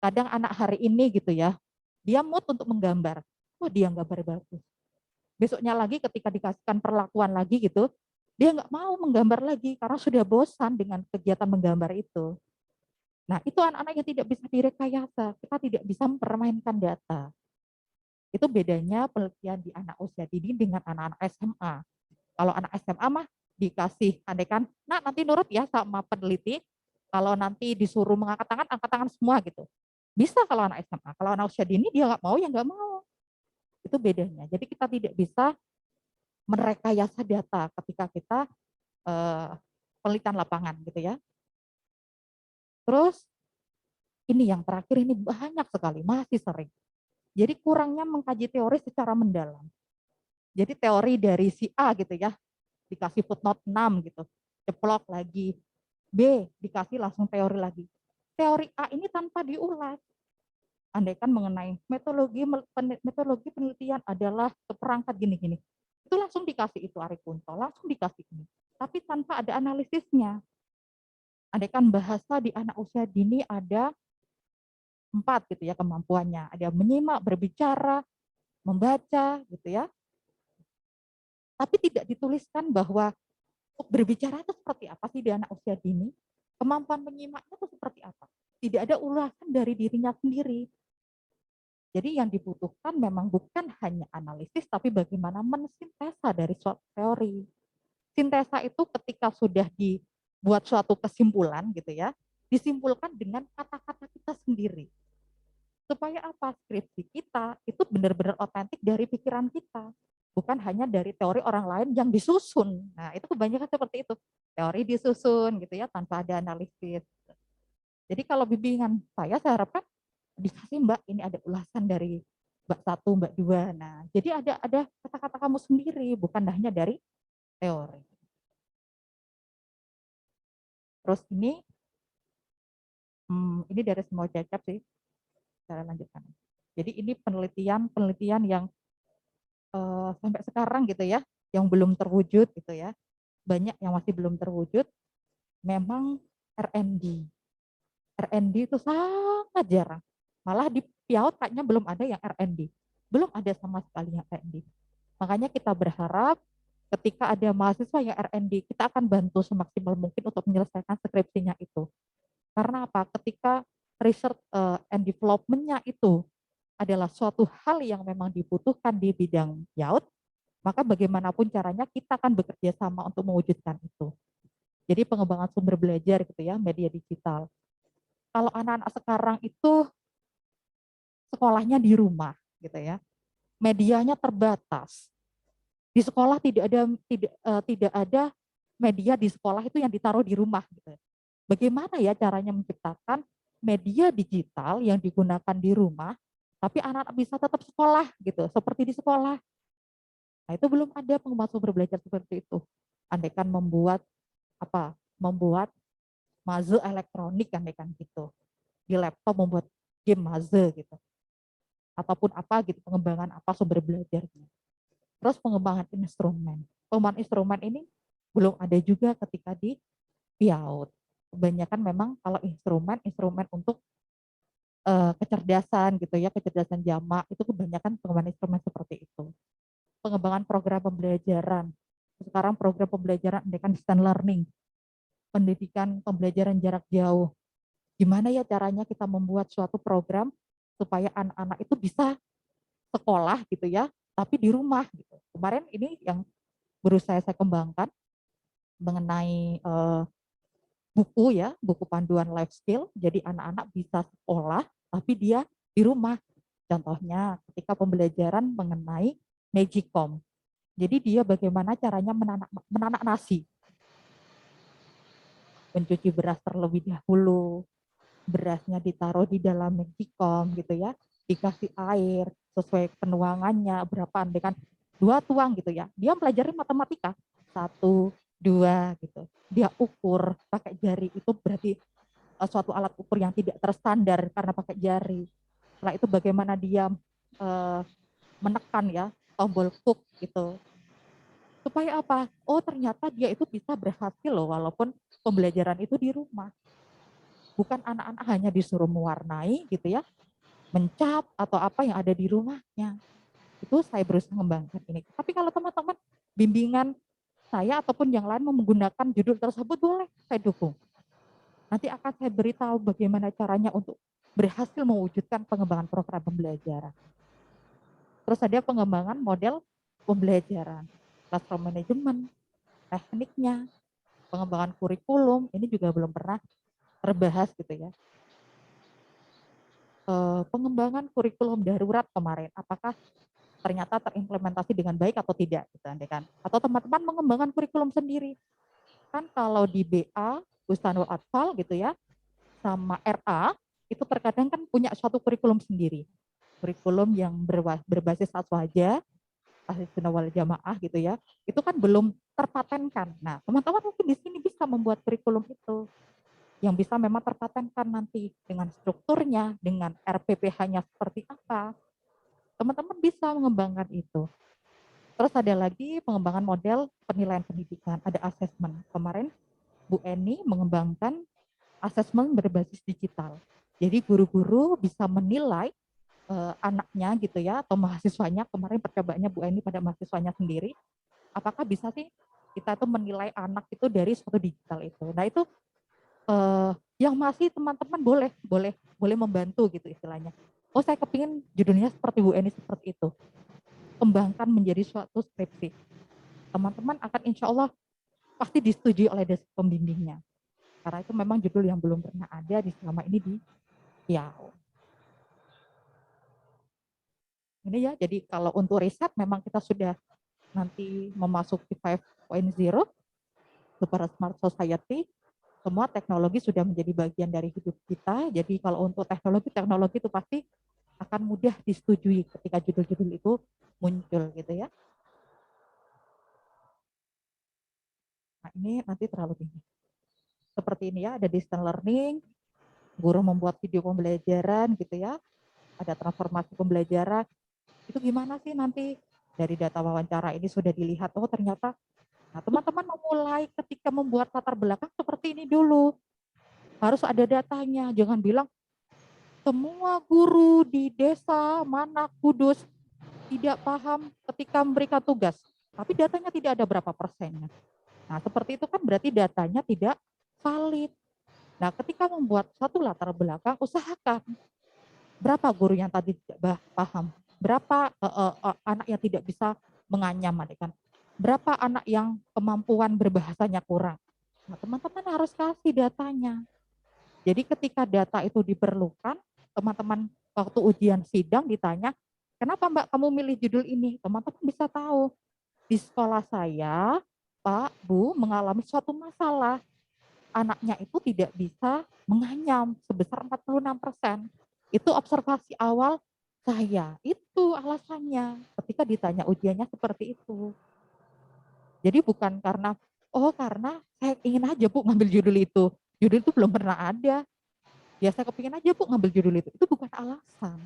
Kadang anak hari ini gitu ya, dia mood untuk menggambar. Wah, dia gambar bagus. Besoknya lagi ketika dikasihkan perlakuan lagi gitu, dia nggak mau menggambar lagi karena sudah bosan dengan kegiatan menggambar itu. Nah, itu anak-anak yang tidak bisa direkayasa. Kita tidak bisa mempermainkan data. Itu bedanya penelitian di anak usia dini dengan anak-anak SMA. Kalau anak SMA mah dikasih, andaikan, nah nanti nurut ya sama peneliti, kalau nanti disuruh angkat tangan semua gitu. Bisa kalau anak SMA. Kalau anak usia dini dia nggak mau, ya nggak mau. Itu bedanya. Jadi kita tidak bisa merekayasa data ketika kita penelitian lapangan gitu ya. Terus ini yang terakhir ini banyak sekali, masih sering. Jadi kurangnya mengkaji teori secara mendalam. Jadi teori dari si A gitu ya, dikasih footnote 6 gitu, ceplok lagi. B dikasih langsung teori lagi. Teori A ini tanpa diulas. Andaikan mengenai metodologi penelitian adalah seperangkat gini-gini. Itu langsung dikasih itu Ari Kunto, langsung dikasih ini. Tapi tanpa ada analisisnya. Andaikan bahasa di anak usia dini ada 4 gitu ya kemampuannya. Ada menyimak, berbicara, membaca gitu ya. Tapi tidak dituliskan bahwa berbicara itu seperti apa sih di anak usia dini, kemampuan menyimaknya itu seperti apa. Tidak ada ulasan dari dirinya sendiri. Jadi yang dibutuhkan memang bukan hanya analisis, tapi bagaimana mensintesa dari suatu teori. Sintesa itu ketika sudah dibuat suatu kesimpulan gitu ya, disimpulkan dengan kata-kata kita sendiri. Supaya apa? Skripsi kita itu benar-benar otentik dari pikiran kita. Bukan hanya dari teori orang lain yang disusun. Nah, itu kebanyakan seperti itu. Teori disusun gitu ya, tanpa ada analisis. Jadi kalau bimbingan saya harapkan dikasih Mbak, ini ada ulasan dari Mbak 1, Mbak 2. Nah, jadi ada kata-kata kamu sendiri, bukan hanya dari teori. Terus ini dari semua cecep sih. Saya lanjutkan. Jadi ini penelitian yang sampai sekarang gitu ya, yang belum terwujud gitu ya. Banyak yang masih belum terwujud. Memang R&D. R&D itu sangat jarang. Malah di Piaut kayaknya belum ada yang R&D. Belum ada sama sekali yang R&D. Makanya kita berharap ketika ada mahasiswa yang R&D, kita akan bantu semaksimal mungkin untuk menyelesaikan skripsinya itu. Karena apa? Ketika research and development-nya itu adalah suatu hal yang memang dibutuhkan di bidang Piaut, maka bagaimanapun caranya kita akan bekerja sama untuk mewujudkan itu. Jadi pengembangan sumber belajar gitu ya, media digital. Kalau anak-anak sekarang itu sekolahnya di rumah gitu ya, medianya terbatas. Di sekolah tidak ada media di sekolah itu yang ditaruh di rumah gitu. Bagaimana ya caranya menciptakan media digital yang digunakan di rumah, tapi anak-anak bisa tetap sekolah gitu, seperti di sekolah. Nah, itu belum ada pengembangan sumber belajar seperti itu. Andaikan membuat maze elektronik andaikan gitu. Di laptop membuat game maze gitu. Ataupun apa gitu, pengembangan apa sumber belajarnya. Terus pengembangan instrumen. Pengembangan instrumen ini belum ada juga ketika di Piaut. Kebanyakan memang kalau instrumen untuk kecerdasan gitu ya, kecerdasan jamak, itu kebanyakan pengembangan instrumen seperti itu. Pengembangan program pembelajaran. Sekarang program pembelajaran andaikan distance learning, pendidikan pembelajaran jarak jauh. Gimana ya caranya kita membuat suatu program supaya anak-anak itu bisa sekolah gitu ya, tapi di rumah gitu. Kemarin ini yang berusaha saya kembangkan mengenai buku panduan life skill. Jadi anak-anak bisa sekolah tapi dia di rumah. Contohnya ketika pembelajaran mengenai Magicom. Jadi dia bagaimana caranya menanak nasi. Mencuci beras terlebih dahulu. Berasnya ditaruh di dalam Magicom gitu ya. Dikasih air sesuai penuangannya berapa andaikan 2 tuang gitu ya. Dia pelajari matematika 1, 2 gitu. Dia ukur pakai jari, itu berarti suatu alat ukur yang tidak terstandar karena pakai jari. Setelah itu bagaimana dia menekan ya tombol cook gitu. Supaya apa? Oh ternyata dia itu bisa berhasil loh walaupun pembelajaran itu di rumah. Bukan anak-anak hanya disuruh mewarnai gitu ya, mencap atau apa yang ada di rumahnya. Itu saya berusaha mengembangkan ini. Tapi kalau teman-teman bimbingan saya ataupun yang lain mau menggunakan judul tersebut, boleh saya dukung. Nanti akan saya beritahu bagaimana caranya untuk berhasil mewujudkan pengembangan program pembelajaran. Terus ada pengembangan model pembelajaran, classroom management, tekniknya, pengembangan kurikulum, ini juga belum pernah terbahas gitu ya. Pengembangan kurikulum darurat kemarin, apakah ternyata terimplementasi dengan baik atau tidak gitu kan? Atau teman-teman mengembangkan kurikulum sendiri. Kan kalau di BA, Bustanul Atfal gitu ya, sama RA, itu terkadang kan punya suatu kurikulum sendiri. Kurikulum yang berbasis aswaja, ahli sunnah wal jamaah gitu ya, itu kan belum terpatenkan. Nah, teman-teman mungkin di sini bisa membuat kurikulum itu yang bisa memang terpatenkan nanti dengan strukturnya, dengan RPPH-nya seperti apa. Teman-teman bisa mengembangkan itu. Terus ada lagi pengembangan model penilaian pendidikan, ada asesmen. Kemarin Bu Eni mengembangkan asesmen berbasis digital. Jadi guru-guru bisa menilai anaknya gitu ya, atau mahasiswanya. Kemarin percobaannya Bu Eni pada mahasiswanya sendiri. Apakah bisa sih kita tuh menilai anak itu dari suatu digital itu. Nah itu yang masih teman-teman boleh membantu gitu istilahnya. Oh saya kepingin judulnya seperti Bu Eni seperti itu. Kembangkan menjadi suatu skripsi. Teman-teman akan insya Allah pasti disetujui oleh dosen pembimbingnya. Karena itu memang judul yang belum pernah ada di selama ini di Piau. Ini ya, jadi kalau untuk riset memang kita sudah nanti memasuki 5.0, Super Smart Society. Semua teknologi sudah menjadi bagian dari hidup kita. Jadi kalau untuk teknologi itu pasti akan mudah disetujui ketika judul-judul itu muncul gitu ya. Nah ini nanti terlalu tinggi. Seperti ini ya, ada distance learning, guru membuat video pembelajaran gitu ya, ada transformasi pembelajaran. Itu gimana sih nanti dari data wawancara ini sudah dilihat, oh ternyata, nah teman-teman memulai ketika membuat latar belakang seperti ini dulu. Harus ada datanya, jangan bilang semua guru di desa mana Kudus tidak paham ketika memberikan tugas, tapi datanya tidak ada berapa persennya. Nah seperti itu kan berarti datanya tidak valid. Nah ketika membuat satu latar belakang, usahakan berapa guru yang tadi tidak paham, berapa anak yang tidak bisa menganyam, kan? Berapa anak yang kemampuan berbahasanya kurang. Nah, teman-teman harus kasih datanya. Jadi ketika data itu diperlukan, teman-teman waktu ujian sidang ditanya, kenapa Mbak kamu milih judul ini? Teman-teman bisa tahu, di sekolah saya, Pak, Bu, mengalami suatu masalah. Anaknya itu tidak bisa menganyam sebesar 46%. Itu observasi awal saya. Itu alasannya ketika ditanya ujiannya seperti itu. Jadi bukan karena, oh karena saya ingin aja Bu ngambil judul itu. Judul itu belum pernah ada. Ya saya kepingin aja Bu ngambil judul itu. Itu bukan alasan.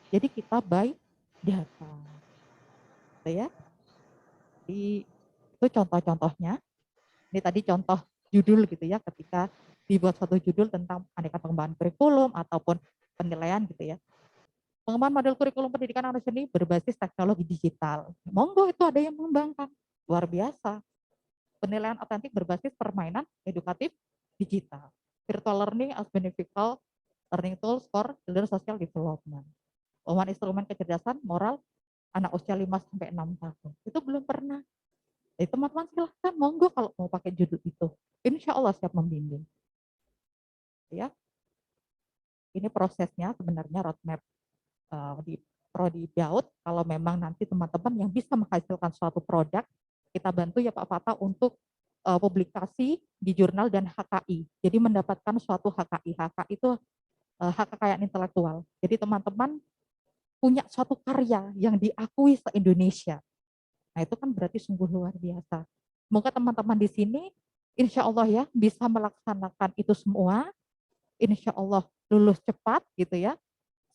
Jadi kita by data. Gitu ya. Jadi itu contoh-contohnya. Ini tadi contoh judul gitu ya, ketika dibuat suatu judul tentang aneka pengembangan kurikulum ataupun penilaian gitu ya. Pengembangan model kurikulum pendidikan anak seni berbasis teknologi digital. Monggo itu ada yang mengembangkan. Luar biasa. Penilaian otentik berbasis permainan edukatif digital. Virtual learning as beneficial learning tools for children social development. Pengembangan instrumen kecerdasan moral anak usia 5-6 tahun. Itu belum pernah. Jadi teman-teman silahkan monggo kalau mau pakai judul itu. Insya Allah siap membimbing. Ya, ini prosesnya sebenarnya roadmap di Prodi Daud. Kalau memang nanti teman-teman yang bisa menghasilkan suatu produk, kita bantu ya Pak Fata untuk publikasi di jurnal dan HKI. Jadi mendapatkan suatu HKI. HKI itu hak kekayaan intelektual. Jadi teman-teman punya suatu karya yang diakui se-Indonesia. Nah itu kan berarti sungguh luar biasa. Semoga teman-teman di sini insya Allah ya bisa melaksanakan itu semua. Insya Allah lulus cepat gitu ya.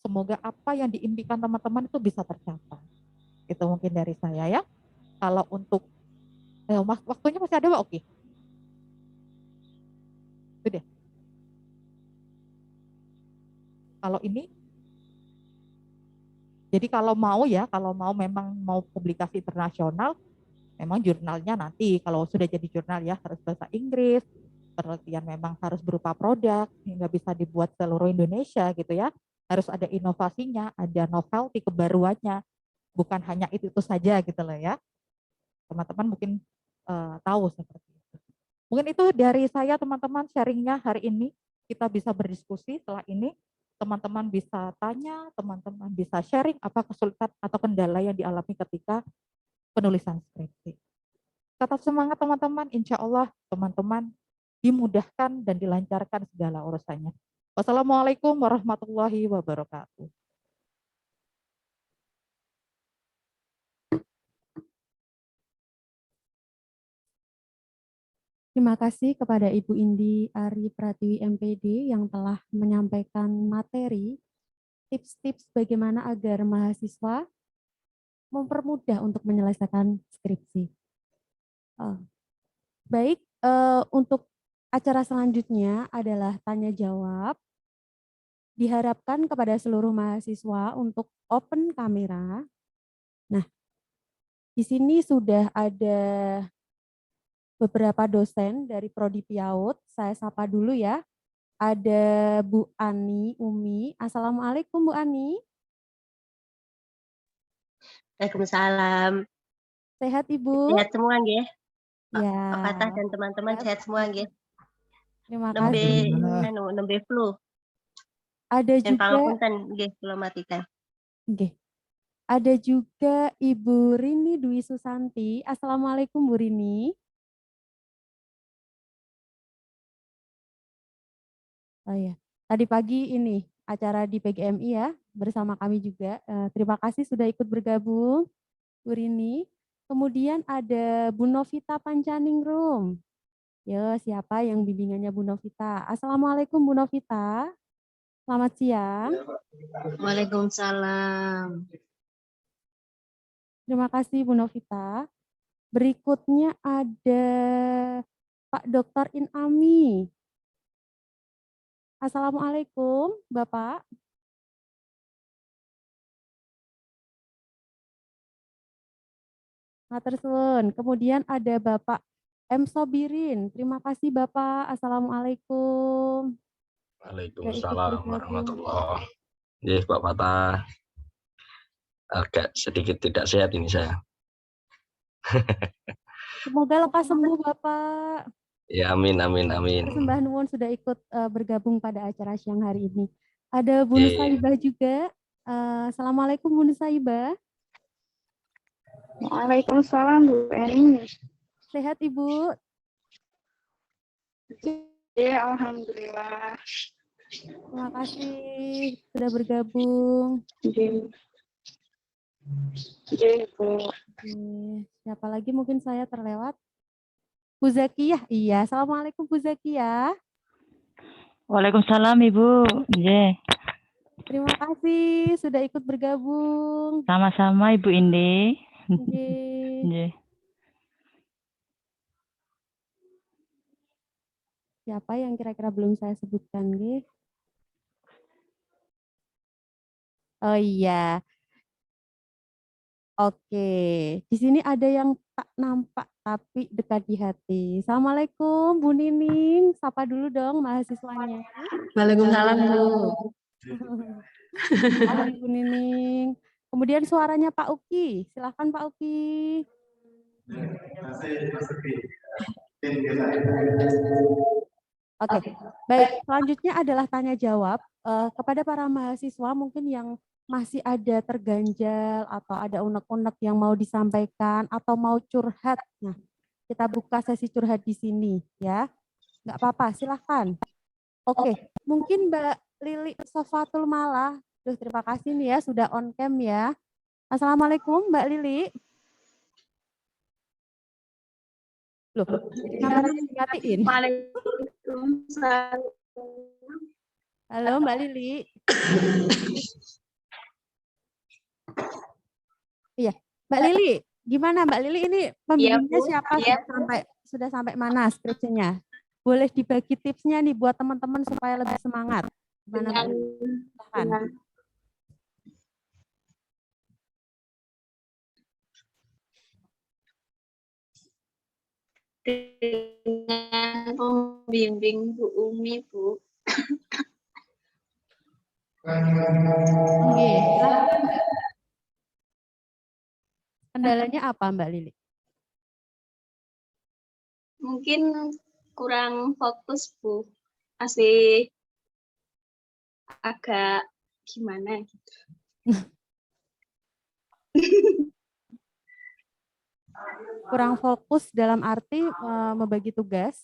Semoga apa yang diimpikan teman-teman itu bisa tercapai. Itu mungkin dari saya ya. Kalau untuk waktunya masih ada Pak Oki? Sudah. Kalau ini, jadi kalau mau ya, kalau mau memang mau publikasi internasional, memang jurnalnya nanti kalau sudah jadi jurnal ya harus bahasa Inggris, penelitian memang harus berupa produk hingga bisa dibuat seluruh Indonesia gitu ya. Harus ada inovasinya, ada novelty kebaruannya, bukan hanya itu saja gitu loh ya. Teman-teman mungkin tahu seperti itu. Mungkin itu dari saya teman-teman sharingnya hari ini. Kita bisa berdiskusi setelah ini. Teman-teman bisa tanya, teman-teman bisa sharing apa kesulitan atau kendala yang dialami ketika penulisan skripsi. Tetap semangat teman-teman, insya Allah teman-teman dimudahkan dan dilancarkan segala urusannya. Wassalamualaikum warahmatullahi wabarakatuh. Terima kasih kepada Ibu Indi Ari Pratiwi MPD yang telah menyampaikan materi tips-tips bagaimana agar mahasiswa mempermudah untuk menyelesaikan skripsi. Baik, untuk acara selanjutnya adalah tanya jawab. Diharapkan kepada seluruh mahasiswa untuk open kamera. Nah, di sini sudah ada beberapa dosen dari Prodi PIAUD. Saya sapa dulu ya. Ada Bu Ani Umi. Assalamualaikum Bu Ani. Waalaikumsalam. Sehat Ibu? Sehat semua nggih. Ya. Pak Fatah dan teman-teman sehat semua nggih. Terima Nembe kasih. nembe flu. Ada Dan juga pangapunten nggih kula matikan. nggih. Ada juga Ibu Rini Dwi Susanti. Assalamualaikum Bu Rini. Oh ya, tadi pagi ini acara di PGMI ya, bersama kami juga. Terima kasih sudah ikut bergabung, Bu Rini. Kemudian ada Bu Novita Pancaningrum. Ya, siapa yang bimbingannya Bu Novita? Assalamualaikum Bu Novita. Selamat siang. Waalaikumsalam. Terima kasih Bu Novita. Berikutnya ada Pak Dr. Inami. Assalamualaikum Bapak. Matur suwun. Kemudian ada Bapak M. Sobirin. Terima kasih Bapak. Assalamualaikum. Waalaikumsalam warahmatullahi. Nggih, Pak Fatah. Agak sedikit tidak sehat ini saya. Semoga lekas sembuh Bapak. Ya, amin, amin, amin. Sembah nuwun sudah ikut bergabung pada acara siang hari ini. Ada Bu Iya. Nusaibah juga. Assalamualaikum Bu Nusaibah. Waalaikumsalam Bu Eni. Sehat Ibu? Ya, alhamdulillah. Terima kasih sudah bergabung. Nggih. Nggih, Bu. Oke, siapa lagi mungkin saya terlewat? Bu Zakiyah, iya. Assalamualaikum Bu Zakiyah. Waalaikumsalam Ibu. Nggih, Terima kasih sudah ikut bergabung. sama-sama Ibu Indi. Oke. Nggih. Siapa yang kira-kira belum saya sebutkan, nggih? Oh iya. Oke. Di sini ada yang tak nampak tapi dekat di hati. Assalamualaikum Bu Nining. Sapa dulu dong mahasiswanya. Waalaikumsalam, Bu. Halo Bu Nining. Kemudian suaranya Pak Uki. Silakan Pak Uki. Oke, baik. Selanjutnya adalah tanya jawab kepada para mahasiswa mungkin yang masih ada terganjal atau ada unek-unek yang mau disampaikan atau mau curhat. Nah, kita buka sesi curhat di sini ya. Nggak apa-apa, silahkan. Oke, mungkin Mbak Lili Sofatul Malah. Duh, terima kasih nih ya sudah on cam ya. Assalamualaikum Mbak Lili. Loh, kenapa dimatiin? Waalaikumsalam. Halo Mbak Lili. Iya, Mbak Lili, gimana Mbak Lili ini pembimbingnya Bu. siapa? Iya. Sudah sampai mana skripsinya? Boleh dibagi tipsnya nih buat teman-teman supaya lebih semangat. Gimana Mbak Lili? Silahkan. Dengan pembimbing Bu Umi, Bu. Oke, silahkan. Kendalanya apa Mbak Lili? Mungkin kurang fokus, Bu. Masih agak gimana gitu. Kurang fokus dalam arti membagi tugas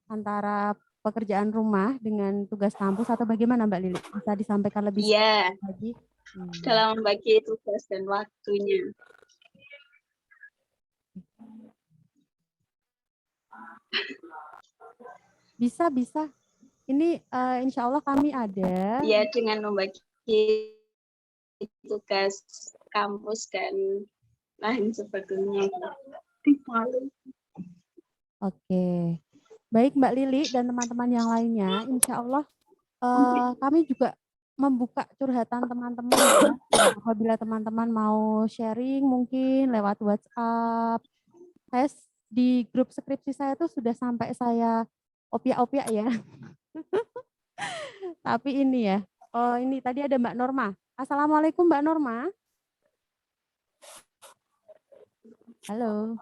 antara pekerjaan rumah dengan tugas kampus atau bagaimana Mbak Lili? Bisa disampaikan lebih Iya, lagi? dalam membagi tugas dan waktunya. Bisa, bisa. Ini insya Allah kami ada. Ya, dengan membagi tugas kampus dan lain sebagainya. Oke. Baik Mbak Lili dan teman-teman yang lainnya, insya Allah kami juga membuka curhatan teman-teman ya. Apabila teman-teman mau sharing mungkin lewat WhatsApp. Saya di grup skripsi saya tuh sudah sampai saya opiak-opiak ya. Tapi ini ya, oh ini tadi ada Mbak Norma. Assalamualaikum Mbak Norma. Halo.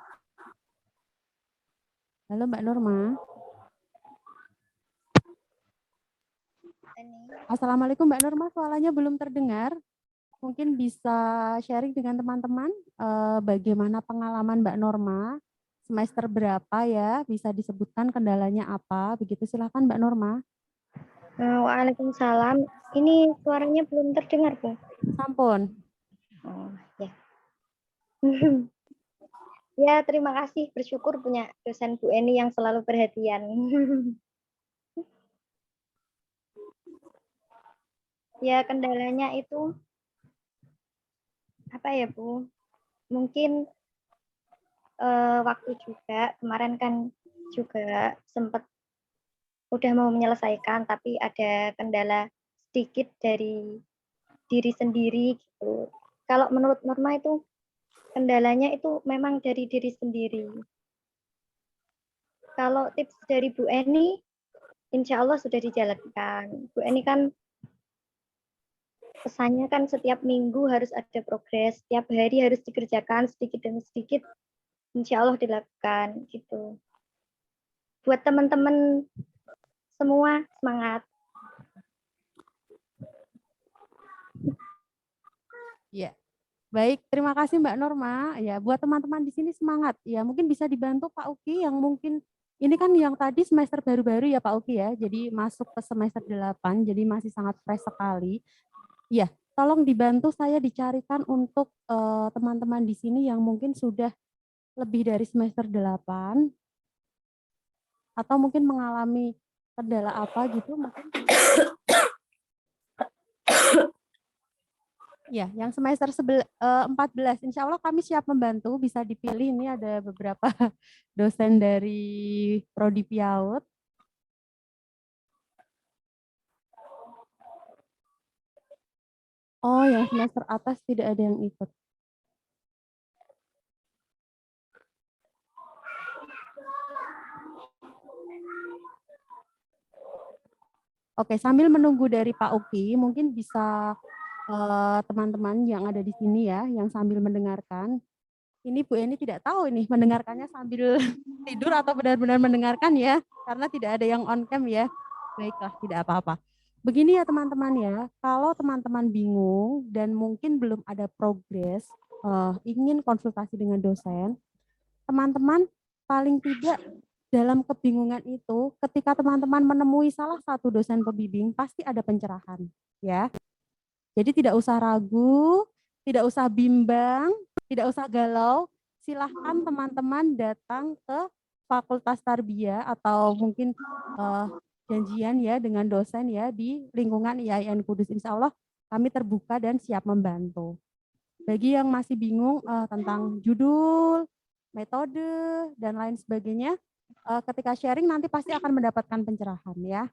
Halo Mbak Norma. Assalamualaikum Mbak Norma, suaranya belum terdengar. Mungkin bisa sharing dengan teman-teman bagaimana pengalaman Mbak Norma, semester berapa ya, bisa disebutkan kendalanya apa, begitu silakan Mbak Norma. Waalaikumsalam. Ini suaranya belum terdengar, Bu. Sampun. Oh, ya. Ya, terima kasih. Bersyukur punya dosen Bu Eni yang selalu perhatian. Ya, kendalanya itu apa ya, Bu? Mungkin waktu juga kemarin kan juga sempat udah mau menyelesaikan, tapi ada kendala sedikit dari diri sendiri gitu. Kalau menurut Norma itu kendalanya itu memang dari diri sendiri. Kalau tips dari Bu Eni, insya Allah sudah dijalankan. Bu Eni kan pesannya kan setiap minggu harus ada progres, setiap hari harus dikerjakan sedikit demi sedikit, insya Allah dilakukan gitu. Buat teman-teman semua semangat. Ya. Baik, terima kasih Mbak Norma. Ya, buat teman-teman di sini semangat. Ya, mungkin bisa dibantu Pak Uki yang mungkin ini kan yang tadi semester baru-baru ya Pak Uki ya. Jadi masuk ke semester 8, jadi masih sangat fresh sekali. Ya, tolong dibantu saya dicarikan untuk teman-teman di sini yang mungkin sudah lebih dari semester 8 atau mungkin mengalami kendala apa gitu mungkin. Ya, yang semester 14, insya Allah kami siap membantu, bisa dipilih. Ini ada beberapa dosen dari Prodi PIAUD. Oh, yang semester atas tidak ada yang ikut. Oke, sambil menunggu dari Pak Uki, mungkin bisa teman-teman yang ada di sini ya, yang sambil mendengarkan. Ini Bu Eni tidak tahu ini mendengarkannya sambil tidur atau benar-benar mendengarkan ya, karena tidak ada yang on cam ya. Baiklah, tidak apa-apa. Begini ya teman-teman ya, kalau teman-teman bingung dan mungkin belum ada progres, ingin konsultasi dengan dosen, teman-teman paling tidak dalam kebingungan itu, ketika teman-teman menemui salah satu dosen pembimbing, pasti ada pencerahan ya. Jadi tidak usah ragu, tidak usah bimbang, tidak usah galau. Silahkan teman-teman datang ke Fakultas Tarbiyah atau mungkin janjian ya dengan dosen ya di lingkungan IAIN Kudus. Insya Allah kami terbuka dan siap membantu. Bagi yang masih bingung tentang judul, metode, dan lain sebagainya, ketika sharing nanti pasti akan mendapatkan pencerahan ya.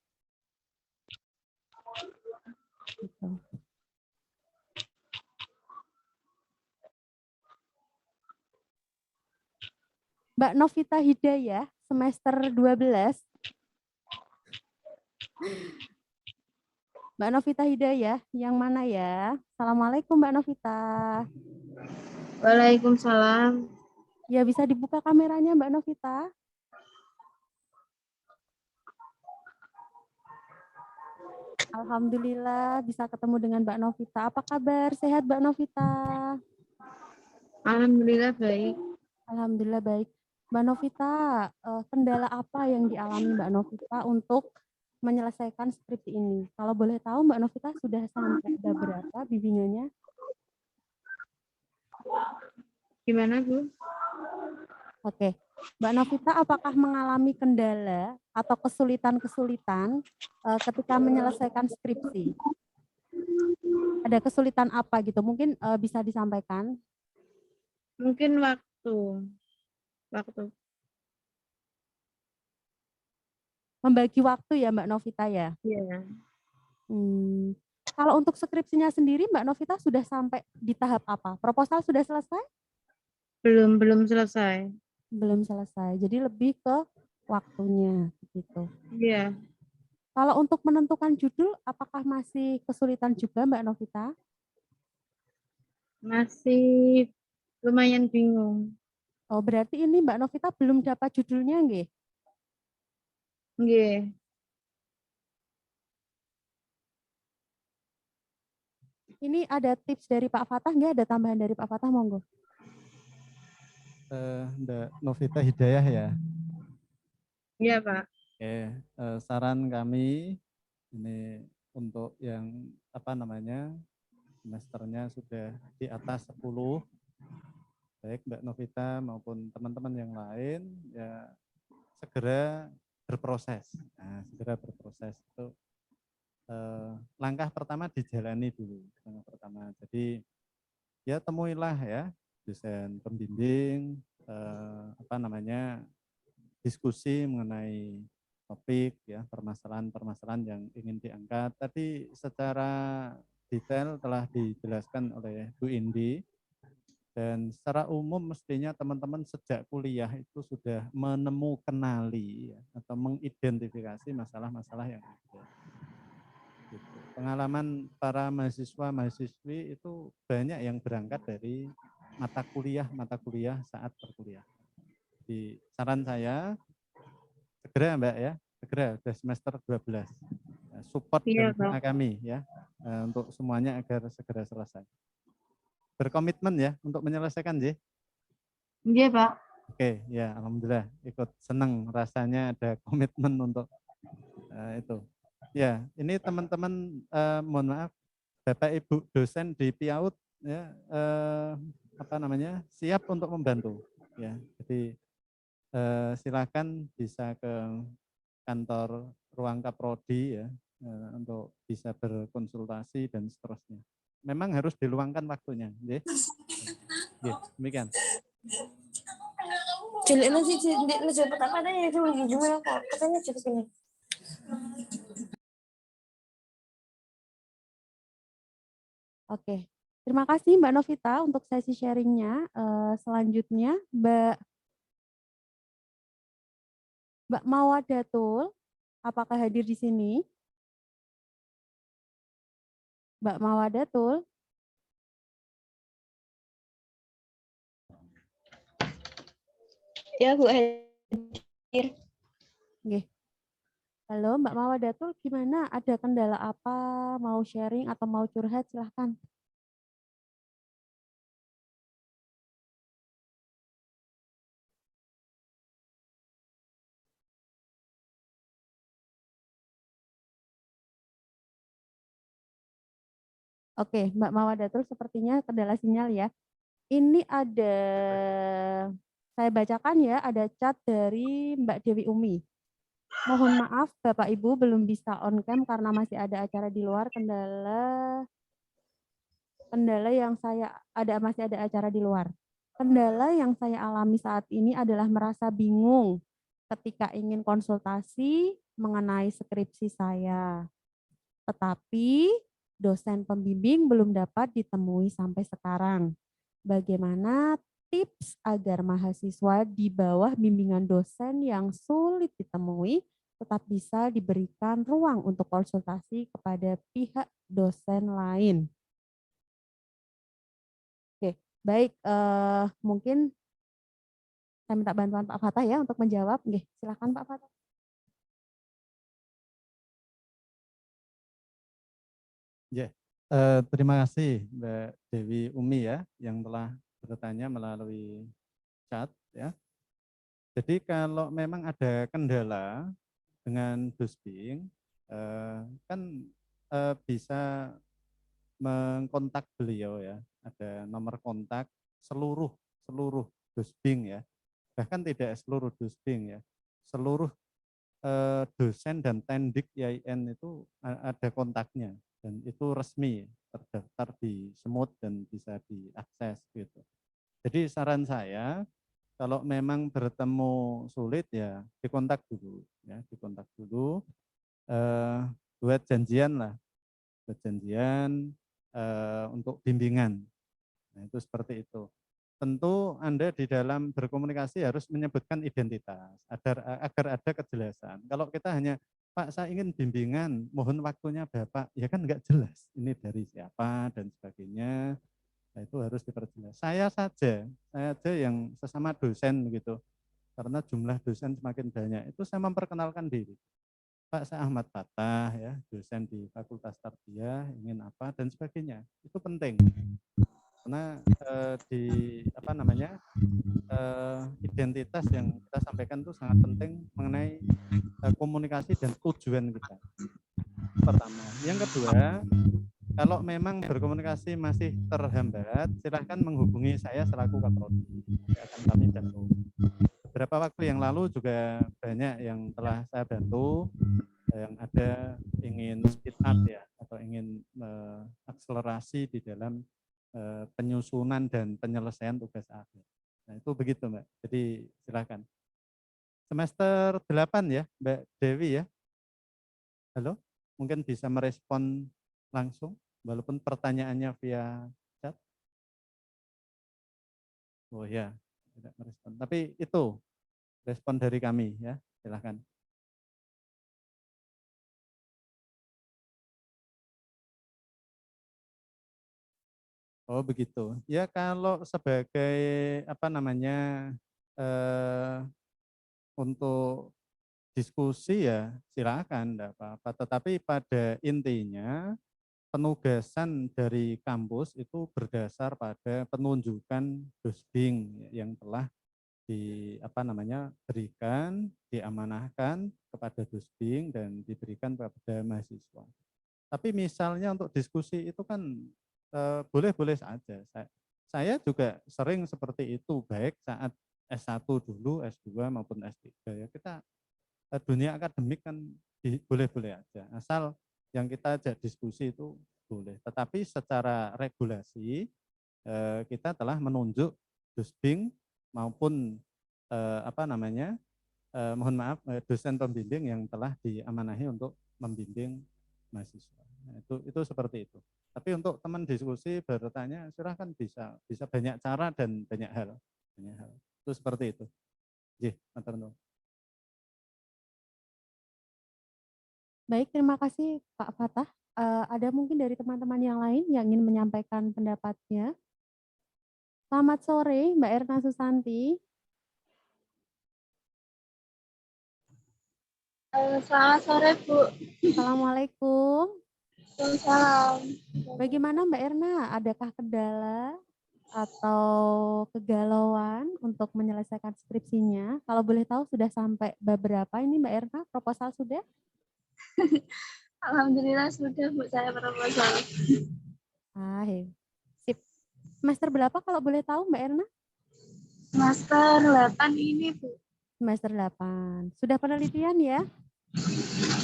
Gitu. Mbak Novita Hidayah, semester 12. Mbak Novita Hidayah, yang mana ya? Assalamualaikum Mbak Novita. Waalaikumsalam. Ya, bisa dibuka kameranya Mbak Novita. Alhamdulillah bisa ketemu dengan Mbak Novita. Apa kabar? Sehat Mbak Novita? Alhamdulillah baik. Alhamdulillah baik. Mbak Novita, kendala apa yang dialami Mbak Novita untuk menyelesaikan skripsi ini? Kalau boleh tahu Mbak Novita sudah sampai ada berapa bimbingannya? Gimana, Bu? Oke, Mbak Novita apakah mengalami kendala atau kesulitan-kesulitan ketika menyelesaikan skripsi? Ada kesulitan apa gitu? Mungkin bisa disampaikan. Mungkin waktu. Membagi waktu ya Mbak Novita ya? Iya. Kalau untuk skripsinya sendiri Mbak Novita sudah sampai di tahap apa? Proposal sudah selesai? Belum selesai. Belum selesai. Jadi lebih ke waktunya gitu. Iya. Kalau untuk menentukan judul apakah masih kesulitan juga Mbak Novita? Masih lumayan bingung. Oh, berarti ini Mbak Novita belum dapat judulnya nggih? Nggih. Ini ada tips dari Pak Fatah nggak? Ada tambahan dari Pak Fatah, monggo. Mbak Novita Hidayah ya. Iya, Pak. Oke, saran kami Ini untuk yang apa namanya semesternya sudah di atas 10, baik Mbak Novita maupun teman-teman yang lain ya segera berproses. Nah, segera berproses itu langkah pertama dijalani dulu. Langkah pertama. Jadi ya temuilah ya dosen pembimbing apa namanya diskusi mengenai topik ya permasalahan-permasalahan yang ingin diangkat. Tadi secara detail telah dijelaskan oleh Bu Indi dan secara umum mestinya teman-teman sejak kuliah itu sudah menemukanali ya, atau mengidentifikasi masalah-masalah yang ada. Gitu. Pengalaman para mahasiswa-mahasiswi itu banyak yang berangkat dari mata kuliah saat berkuliah. Di saran saya segera Mbak ya, segera sudah semester 12. Support Iya, dan doa Kak. kami ya untuk semuanya agar segera selesai. Berkomitmen ya untuk menyelesaikan J. Iya, Pak. Oke, ya alhamdulillah ikut senang rasanya ada komitmen untuk itu. Ya, ini teman-teman mohon maaf Bapak Ibu dosen di PIAUD ya apa namanya? Siap untuk membantu ya. Jadi silakan bisa ke kantor ruang Kaprodi ya untuk bisa berkonsultasi dan seterusnya. Memang harus diluangkan waktunya, nggih. Nggih, demikian. Jeleknya sih cepet apa tanya itu gimana kok katanya cepet ini. Oke, terima kasih Mbak Novita untuk sesi sharingnya. Selanjutnya Mbak Mawadatul, apakah hadir di sini? Mbak Mawadatul. Ya, Bu hadir. Nggih. Halo Mbak Mawadatul, gimana? Ada kendala apa? Mau sharing atau mau curhat? Silahkan. Oke, Mbak Mawadatul sepertinya kendala sinyal ya. Ini ada, saya bacakan ya, ada chat dari Mbak Dewi Umi. Mohon maaf Bapak Ibu belum bisa on cam karena masih ada acara di luar, kendala yang masih ada acara di luar. Kendala yang saya alami saat ini adalah merasa bingung ketika ingin konsultasi mengenai skripsi saya. Tetapi dosen pembimbing belum dapat ditemui sampai sekarang. Bagaimana tips agar mahasiswa di bawah bimbingan dosen yang sulit ditemui tetap bisa diberikan ruang untuk konsultasi kepada pihak dosen lain? Oke, baik. Mungkin saya minta bantuan Pak Fatah ya untuk menjawab. Oke, silakan Pak Fatah. Ya, terima kasih Mbak Dewi Umi ya yang telah bertanya melalui chat ya. Jadi kalau memang ada kendala dengan Dusbing, kan bisa mengkontak beliau ya. Ada nomor kontak seluruh Dusbing ya. Bahkan tidak seluruh Dusbing ya. Seluruh dosen dan tendik IAIN itu ada kontaknya dan itu resmi terdaftar di Semut dan bisa diakses gitu. Jadi saran saya kalau memang bertemu sulit ya dikontak dulu ya, dikontak dulu buat janjian lah, buat janjian untuk bimbingan. Nah, itu seperti itu. Tentu Anda di dalam berkomunikasi harus menyebutkan identitas agar ada kejelasan. Kalau kita hanya Pak saya ingin bimbingan, mohon waktunya Bapak, ya kan enggak jelas ini dari siapa dan sebagainya. Nah, itu harus diperjelas. Saya saja yang sesama dosen begitu. Karena jumlah dosen semakin banyak, itu saya memperkenalkan diri. Pak, saya Ahmad Fatah ya, dosen di Fakultas Tarbiyah, ingin apa dan sebagainya. Itu penting. Karena identitas yang kita sampaikan itu sangat penting mengenai komunikasi dan tujuan kita. pertama. Yang kedua, kalau memang berkomunikasi masih terhambat, silahkan menghubungi saya selaku Kaprodi. Akan kami bantu. Beberapa waktu yang lalu juga banyak yang telah saya bantu, yang ada ingin speed up ya, atau ingin akselerasi di dalam penyusunan dan penyelesaian tugas akhir. Nah itu begitu Mbak, jadi silakan. Semester 8 ya Mbak Dewi ya. Halo, mungkin bisa merespon langsung, walaupun pertanyaannya via chat. Oh ya, tidak merespon. Tapi itu respon dari kami ya, silahkan. Oh begitu. Ya kalau sebagai apa namanya untuk diskusi ya silakan, enggak apa-apa. Tetapi pada intinya penugasan dari kampus itu berdasar pada penunjukan Dusbing yang telah berikan, diamanahkan kepada Dusbing dan diberikan kepada mahasiswa. Tapi misalnya untuk diskusi itu kan boleh-boleh saja. Saya juga sering seperti itu, baik saat S1 dulu, S2 maupun S3. Ya kita dunia akademik kan boleh-boleh aja, asal yang kita ajak diskusi itu boleh. Tetapi secara regulasi kita telah menunjuk Dusbing maupun mohon maaf dosen pembimbing yang telah diamanahi untuk membimbing mahasiswa. Nah, itu seperti itu. Tapi untuk teman diskusi bertanya silahkan bisa banyak cara dan banyak hal. Itu seperti itu. Matur nuwun. Baik, terima kasih Pak Fatah. Ada mungkin dari teman-teman yang lain yang ingin menyampaikan pendapatnya. Selamat sore, Mbak Erna Susanti. Selamat sore, Bu. Assalamualaikum. Waalaikumsalam. Bagaimana Mbak Erna? Adakah kendala atau kegalauan untuk menyelesaikan skripsinya? Kalau boleh tahu sudah sampai beberapa ini Mbak Erna? Proposal sudah? Alhamdulillah sudah, Bu, saya proposal. Sip. Semester berapa kalau boleh tahu Mbak Erna? Semester 8 ini, Bu. Semester 8. Sudah penelitian ya?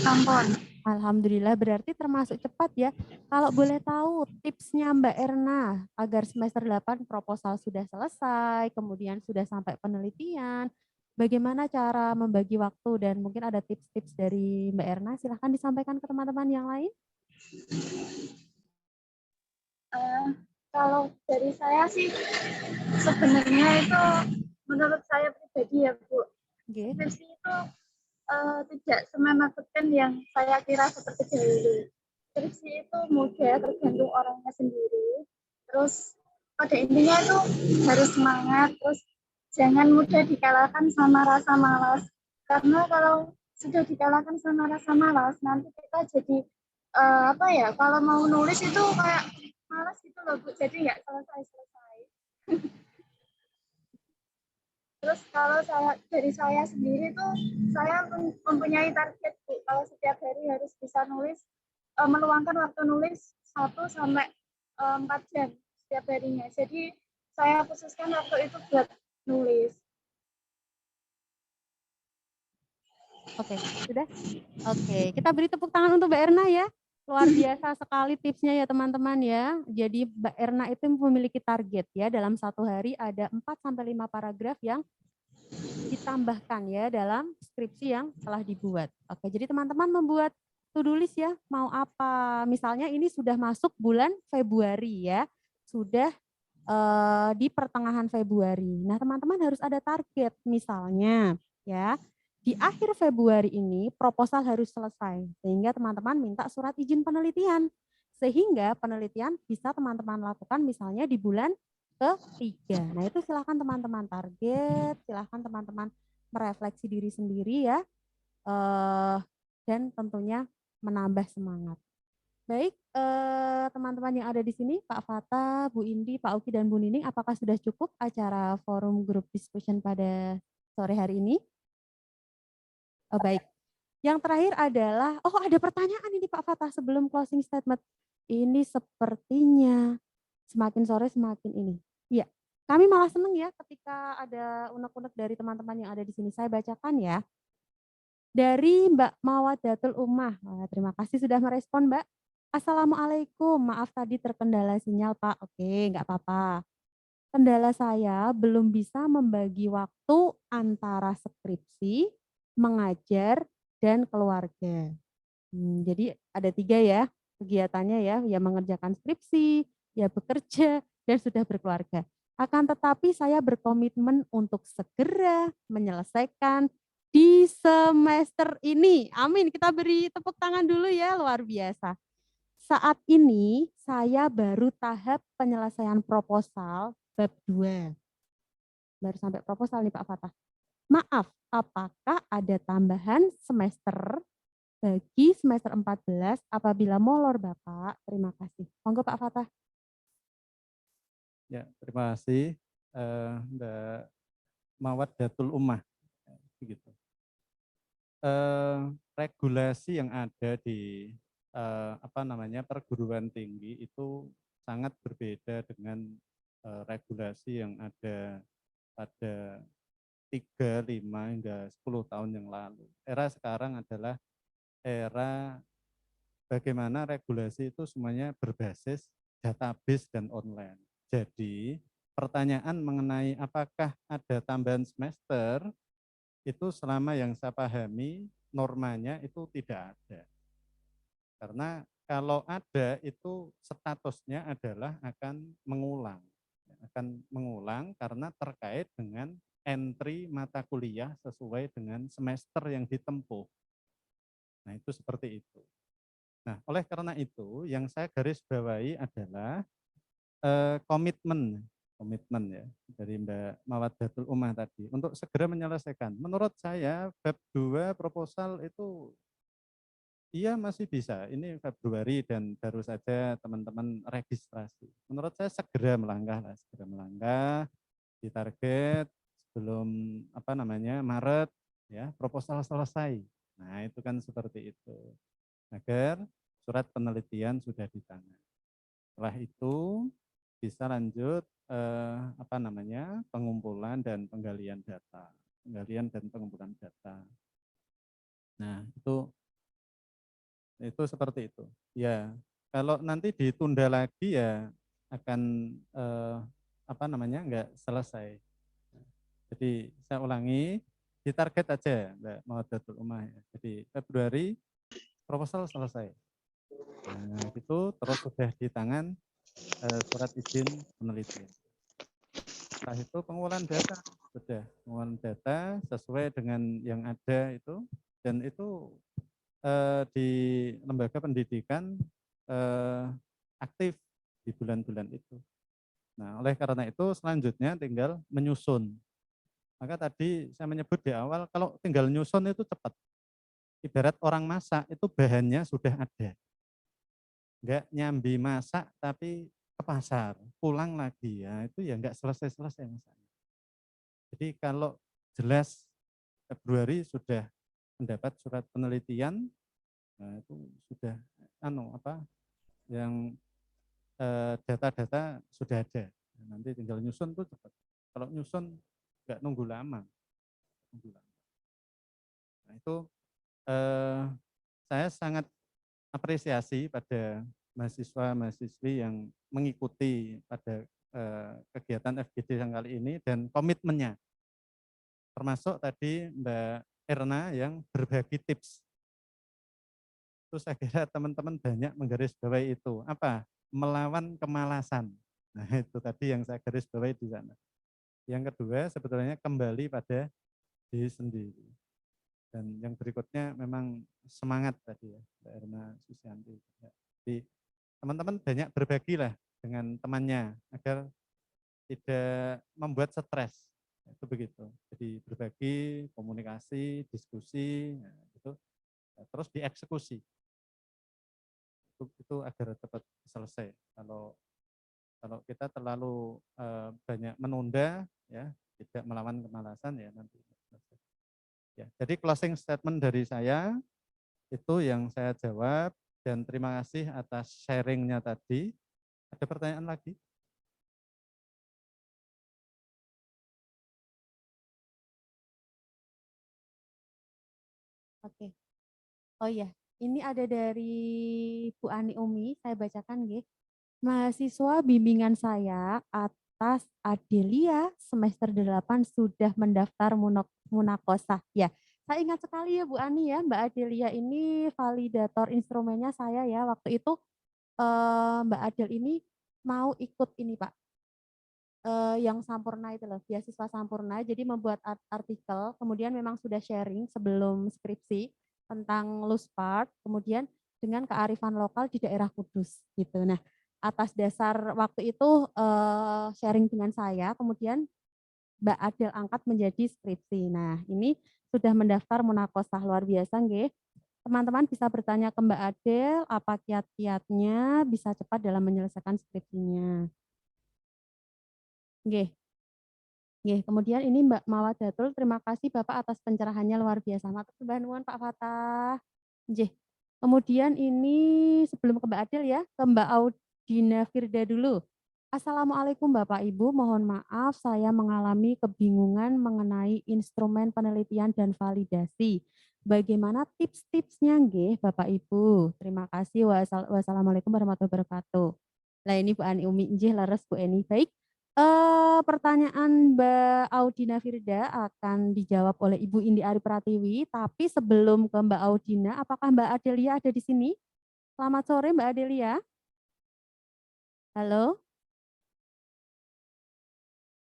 Ampun. Alhamdulillah berarti termasuk cepat ya. Kalau boleh tahu tipsnya Mbak Erna agar semester 8 proposal sudah selesai, kemudian sudah sampai penelitian, bagaimana cara membagi waktu dan mungkin ada tips-tips dari Mbak Erna, silahkan disampaikan ke teman-teman yang lain. Kalau dari saya sih sebenarnya itu menurut saya pribadi ya Bu, skripsi itu tidak semenakutkan yang saya kira seperti dahulu. Skripsi itu mudah tergantung orangnya sendiri. Terus pada intinya itu harus semangat, terus jangan mudah dikalahkan sama rasa malas. Karena kalau sudah dikalahkan sama rasa malas, nanti kita jadi kalau mau nulis itu kayak malas gitu loh Bu, jadi nggak selesai-selesai. Terus kalau dari saya sendiri tuh, saya mempunyai target Bu, kalau setiap hari harus bisa nulis, meluangkan waktu nulis 1 sampai 4 jam setiap harinya. Jadi saya khususkan waktu itu buat nulis. Oke, sudah? Oke, kita beri tepuk tangan untuk Mbak Erna ya. Luar biasa sekali tipsnya ya teman-teman ya. Jadi Mbak Erna itu memiliki target ya, dalam satu hari ada 4-5 paragraf yang ditambahkan ya dalam skripsi yang telah dibuat. Oke, jadi teman-teman membuat to-do list ya, mau apa. Misalnya ini sudah masuk bulan Februari ya, sudah di pertengahan Februari. Nah teman-teman harus ada target, misalnya ya, di akhir Februari ini proposal harus selesai, sehingga teman-teman minta surat izin penelitian, sehingga penelitian bisa teman-teman lakukan misalnya di bulan ketiga. Nah itu silahkan teman-teman target, silahkan teman-teman merefleksi diri sendiri ya, dan tentunya menambah semangat. Baik, teman-teman yang ada di sini, Pak Fatah, Bu Indi, Pak Uki, dan Bu Nining, apakah sudah cukup acara forum group discussion pada sore hari ini? Oh, baik. Yang terakhir adalah, oh ada pertanyaan ini Pak Fatah sebelum closing statement. Ini sepertinya semakin sore semakin ini. Iya, kami malah seneng ya ketika ada unek-unek dari teman-teman yang ada di sini. Saya bacakan ya. Dari Mbak Mawadatul Ummah. Wah, terima kasih sudah merespon Mbak. Assalamualaikum, maaf tadi terkendala sinyal Pak. Oke, nggak apa-apa. Kendala saya belum bisa membagi waktu antara skripsi, mengajar, dan keluarga. Jadi ada 3 ya kegiatannya ya, ya mengerjakan skripsi, ya bekerja, dan sudah berkeluarga. Akan tetapi saya berkomitmen untuk segera menyelesaikan di semester ini. Amin, kita beri tepuk tangan dulu ya, luar biasa. Saat ini saya baru tahap penyelesaian proposal bab 2. Baru sampai proposal nih Pak Fatah. Maaf, apakah ada tambahan semester bagi semester 14 apabila molor Bapak? Terima kasih. Monggo Pak Fatah. Ya, terima kasih Mbak Mawadatul Ummah. Begitu. Regulasi yang ada di perguruan tinggi itu sangat berbeda dengan regulasi yang ada pada 3, 5 hingga 10 tahun yang lalu. Era sekarang adalah era bagaimana regulasi itu semuanya berbasis database dan online. Jadi pertanyaan mengenai apakah ada tambahan semester itu selama yang saya pahami normanya itu tidak ada. Karena kalau ada itu statusnya adalah akan mengulang. Akan mengulang karena terkait dengan entry mata kuliah sesuai dengan semester yang ditempuh. Nah, itu seperti itu. Nah, oleh karena itu yang saya garis bawahi adalah komitmen ya dari Mbak Mawadatul Ummah tadi untuk segera menyelesaikan. Menurut saya bab 2 proposal itu iya masih bisa. Ini Februari dan baru saja teman-teman registrasi. Menurut saya segera melangkah ditarget sebelum Maret ya proposal selesai. Nah, itu kan seperti itu. Agar surat penelitian sudah di tangan. Setelah itu bisa lanjut pengumpulan dan penggalian data, pengumpulan data. Nah, itu seperti itu. Ya, kalau nanti ditunda lagi ya akan nggak selesai. Jadi saya ulangi, ditarget aja Mbak Mawadatul Ummah ya. Jadi Februari proposal selesai. Nah, itu terus sudah di tangan surat izin penelitian. Setelah itu pengumpulan data sudah pengumpulan data sesuai dengan yang ada itu dan itu di lembaga pendidikan aktif di bulan-bulan itu. Nah, oleh karena itu selanjutnya tinggal menyusun. Maka tadi saya menyebut di awal kalau tinggal nyusun itu cepat. Ibarat orang masak itu bahannya sudah ada. Enggak nyambi masak tapi ke pasar, pulang lagi ya itu ya enggak selesai-selesai masaknya. Jadi kalau jelas Februari sudah mendapat surat penelitian, nah itu sudah yang data-data sudah ada. Nanti tinggal nyusun tuh cepat. Kalau nyusun enggak nunggu lama. Nah itu saya sangat apresiasi pada mahasiswa-mahasiswi yang mengikuti pada kegiatan FGD yang kali ini dan komitmennya. Termasuk tadi Mbak Erna yang berbagi tips. Itu saya kira teman-teman banyak menggarisbawahi itu. Apa? Melawan kemalasan. Nah itu tadi yang saya garis bawahi di sana. Yang kedua sebetulnya kembali pada diri sendiri. Dan yang berikutnya memang semangat tadi ya, Mbak Erna Susianti. Jadi teman-teman banyak berbagilah dengan temannya agar tidak membuat stres. Itu begitu. Jadi berbagi, komunikasi, diskusi, itu terus dieksekusi. Itu agar cepat selesai. Kalau kita terlalu banyak menunda, ya tidak melawan kemalasan ya nanti. Ya, Jadi closing statement dari saya itu yang saya jawab, dan terima kasih atas sharingnya tadi. Ada pertanyaan lagi? Oke. Oh iya, ini ada dari Bu Ani Umi, saya bacakan nggih. Mahasiswa bimbingan saya atas Adelia semester 8 sudah mendaftar munakosah. Ya, saya ingat sekali ya Bu Ani ya, Mbak Adelia ini validator instrumennya saya ya. Waktu itu Mbak Adel ini mau ikut ini Pak, yang Sampurna itu loh, beasiswa Sampurna. Jadi membuat artikel, kemudian memang sudah sharing sebelum skripsi tentang Luspart, kemudian dengan kearifan lokal di daerah Kudus gitu. Nah, atas dasar waktu itu sharing dengan saya, kemudian Mbak Adel angkat menjadi skripsi. Nah, ini sudah mendaftar munakosah, luar biasa nggih. Teman-teman bisa bertanya ke Mbak Adel apa kiat-kiatnya bisa cepat dalam menyelesaikan skripsinya. Nggih. Nggih, kemudian ini Mbak Mawadatul, terima kasih Bapak atas pencerahannya luar biasa. Matur nuwun Pak Fatah. Nggih. Kemudian ini sebelum ke Mbak Adel ya, ke Mbak Audina Firda dulu. Assalamualaikum Bapak Ibu, mohon maaf saya mengalami kebingungan mengenai instrumen penelitian dan validasi. Bagaimana tips-tipsnya nggih Bapak Ibu? Terima kasih. Wassalamualaikum warahmatullahi wabarakatuh. Lah ini Bu Ani Umi nggih leres Bu Eni. Baik. Pertanyaan Mbak Audina Firda akan dijawab oleh Ibu Indi Ari Pratiwi, tapi sebelum ke Mbak Audina, apakah Mbak Adelia ada di sini? Selamat sore Mbak Adelia. Halo?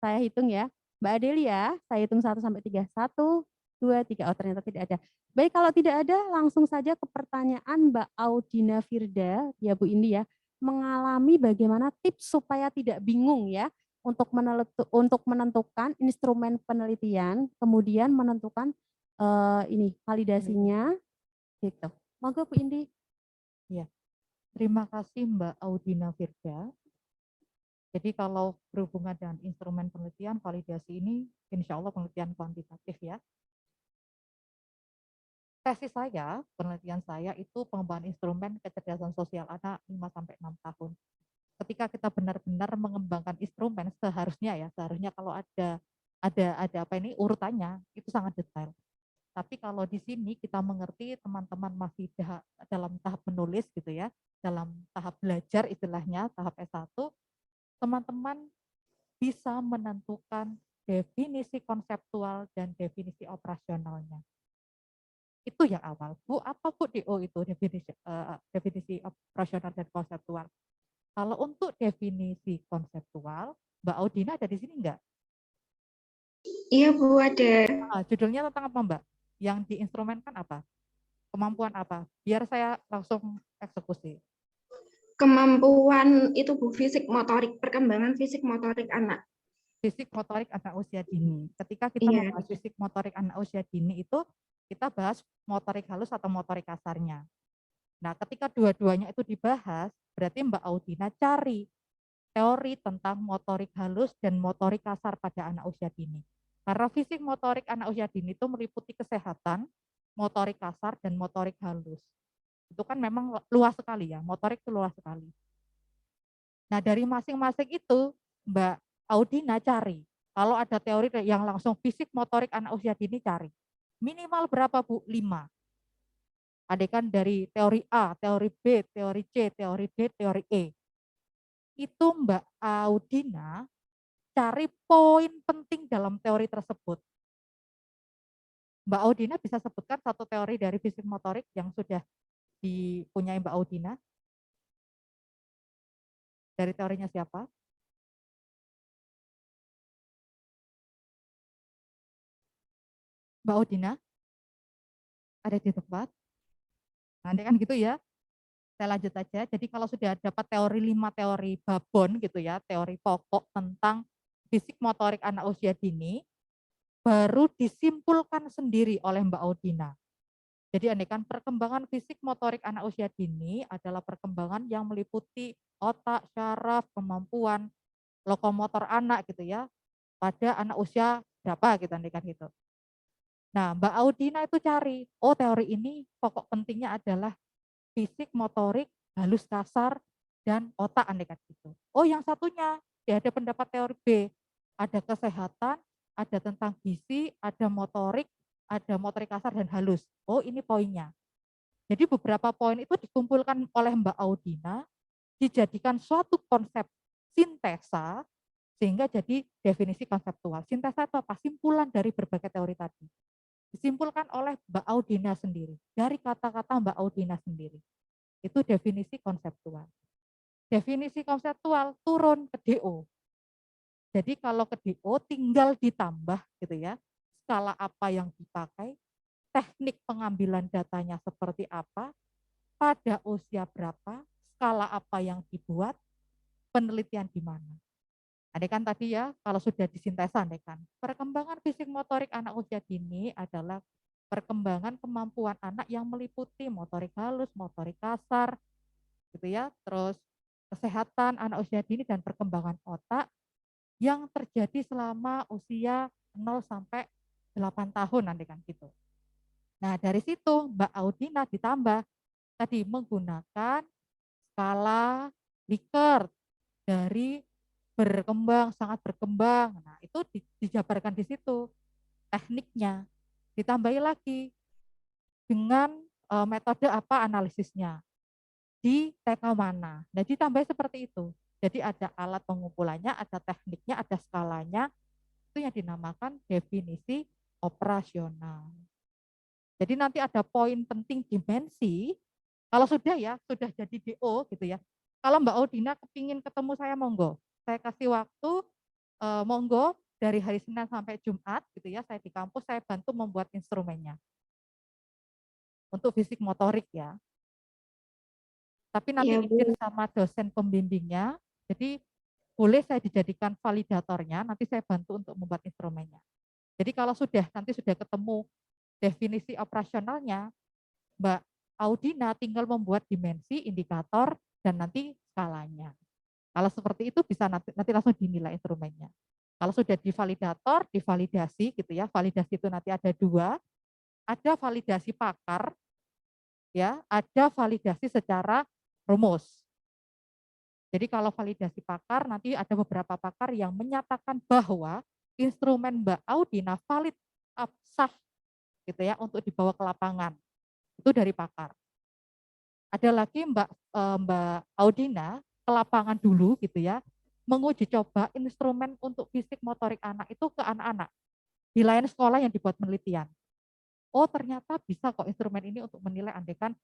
Saya hitung ya. Mbak Adelia, saya hitung 1 sampai 3. 1, 2, 3. Oh ternyata tidak ada. Baik, kalau tidak ada langsung saja ke pertanyaan Mbak Audina Firda, ya Bu Indi ya, mengalami bagaimana tips supaya tidak bingung ya, untuk menentukan instrumen penelitian, kemudian menentukan ini validasinya, gitu. Monggo Bu Indi. Ya, terima kasih Mbak Audina Firda. Jadi kalau berhubungan dengan instrumen penelitian, validasi ini insya Allah penelitian kuantitatif ya. Tesis saya, penelitian saya itu pengembangan instrumen kecerdasan sosial anak 5-6 tahun. Ketika kita benar-benar mengembangkan instrumen seharusnya kalau ada apa ini urutannya itu sangat detail. Tapi kalau di sini kita mengerti teman-teman masih dalam tahap menulis gitu ya, dalam tahap belajar istilahnya, tahap S1, teman-teman bisa menentukan definisi konseptual dan definisi operasionalnya. Itu yang awal. Bu, apa Bu DO itu definisi operasional dan konseptual? Kalau untuk definisi konseptual, Mbak Audina ada di sini enggak? Iya Bu, ada. Judulnya tentang apa Mbak? Yang diinstrumenkan apa? Kemampuan apa? Biar saya langsung eksekusi. Kemampuan itu Bu, fisik motorik, perkembangan fisik motorik anak. Fisik motorik anak usia dini. Ketika kita membahas fisik motorik anak usia dini itu, kita bahas motorik halus atau motorik kasarnya. Nah, ketika dua-duanya itu dibahas, berarti Mbak Audina cari teori tentang motorik halus dan motorik kasar pada anak usia dini. Karena fisik motorik anak usia dini itu meliputi kesehatan, motorik kasar, dan motorik halus. Itu kan memang luas sekali ya, motorik itu luas sekali. Nah, dari masing-masing itu Mbak Audina cari. Kalau ada teori yang langsung fisik motorik anak usia dini cari. Minimal berapa Bu? 5. Adekan dari teori A, teori B, teori C, teori D, teori E. Itu Mbak Audina cari poin penting dalam teori tersebut. Mbak Audina bisa sebutkan satu teori dari fisik motorik yang sudah dipunyai Mbak Audina? Dari teorinya siapa? Mbak Audina? Ada di tempat? Nanti kan gitu ya. Saya lanjut aja. Jadi kalau sudah dapat teori 5 teori babon gitu ya, teori pokok tentang fisik motorik anak usia dini, baru disimpulkan sendiri oleh Mbak Audina. Jadi andaikan perkembangan fisik motorik anak usia dini adalah perkembangan yang meliputi otak, syaraf, kemampuan lokomotor anak gitu ya, pada anak usia berapa gitu andaikan gitu. Nah, Mbak Audina itu cari, oh teori ini pokok pentingnya adalah fisik, motorik, halus kasar, dan otak andekan gitu. Oh yang satunya, ya ada pendapat teori B, ada kesehatan, ada tentang gizi, ada motorik kasar dan halus. Oh ini poinnya. Jadi beberapa poin itu dikumpulkan oleh Mbak Audina, dijadikan suatu konsep sintesa, sehingga jadi definisi konseptual. Sintesa itu apa? Simpulan dari berbagai teori tadi. Disimpulkan oleh Mbak Audina sendiri, dari kata-kata Mbak Audina sendiri. Itu definisi konseptual. Definisi konseptual turun ke DO. Jadi kalau ke DO tinggal ditambah gitu ya, skala apa yang dipakai, teknik pengambilan datanya seperti apa, pada usia berapa, skala apa yang dibuat, penelitian di mana. Andai kan tadi ya, kalau sudah disintesa, andai kan perkembangan fisik motorik anak usia dini adalah perkembangan kemampuan anak yang meliputi motorik halus, motorik kasar, gitu ya. Terus kesehatan anak usia dini dan perkembangan otak yang terjadi selama usia 0 sampai 8 tahun nanti kan gitu. Nah, dari situ Mbak Audina ditambah tadi menggunakan skala Likert dari berkembang, sangat berkembang. Nah, itu dijabarkan di situ tekniknya. Ditambahi lagi dengan metode apa analisisnya, di TK mana. Nah, ditambahi seperti itu. Jadi ada alat pengumpulannya, ada tekniknya, ada skalanya. Itu yang dinamakan definisi operasional. Jadi nanti ada poin penting dimensi. Kalau sudah ya, sudah jadi DO gitu ya. Kalau Mbak Audina kepingin ketemu saya, monggo. Saya kasih waktu, monggo dari hari Senin sampai Jumat gitu ya, saya di kampus, saya bantu membuat instrumennya. Untuk fisik motorik ya. Tapi nanti Iya, Bu. izin sama dosen pembimbingnya, jadi boleh saya dijadikan validatornya, nanti saya bantu untuk membuat instrumennya. Jadi kalau nanti sudah ketemu definisi operasionalnya, Mbak Audina tinggal membuat dimensi, indikator, dan nanti skalanya. Kalau seperti itu bisa nanti langsung dinilai instrumennya. Kalau sudah divalidator, divalidasi gitu ya. Validasi itu nanti ada dua, ada validasi pakar, ya, ada validasi secara rumus. Jadi kalau validasi pakar nanti ada beberapa pakar yang menyatakan bahwa instrumen Mbak Audina valid, sah gitu ya untuk dibawa ke lapangan. Itu dari pakar. Ada lagi Mbak Audina ke lapangan dulu gitu ya, menguji coba instrumen untuk fisik motorik anak itu ke anak-anak di lain sekolah yang dibuat penelitian. Oh ternyata bisa kok instrumen ini untuk menilai andekan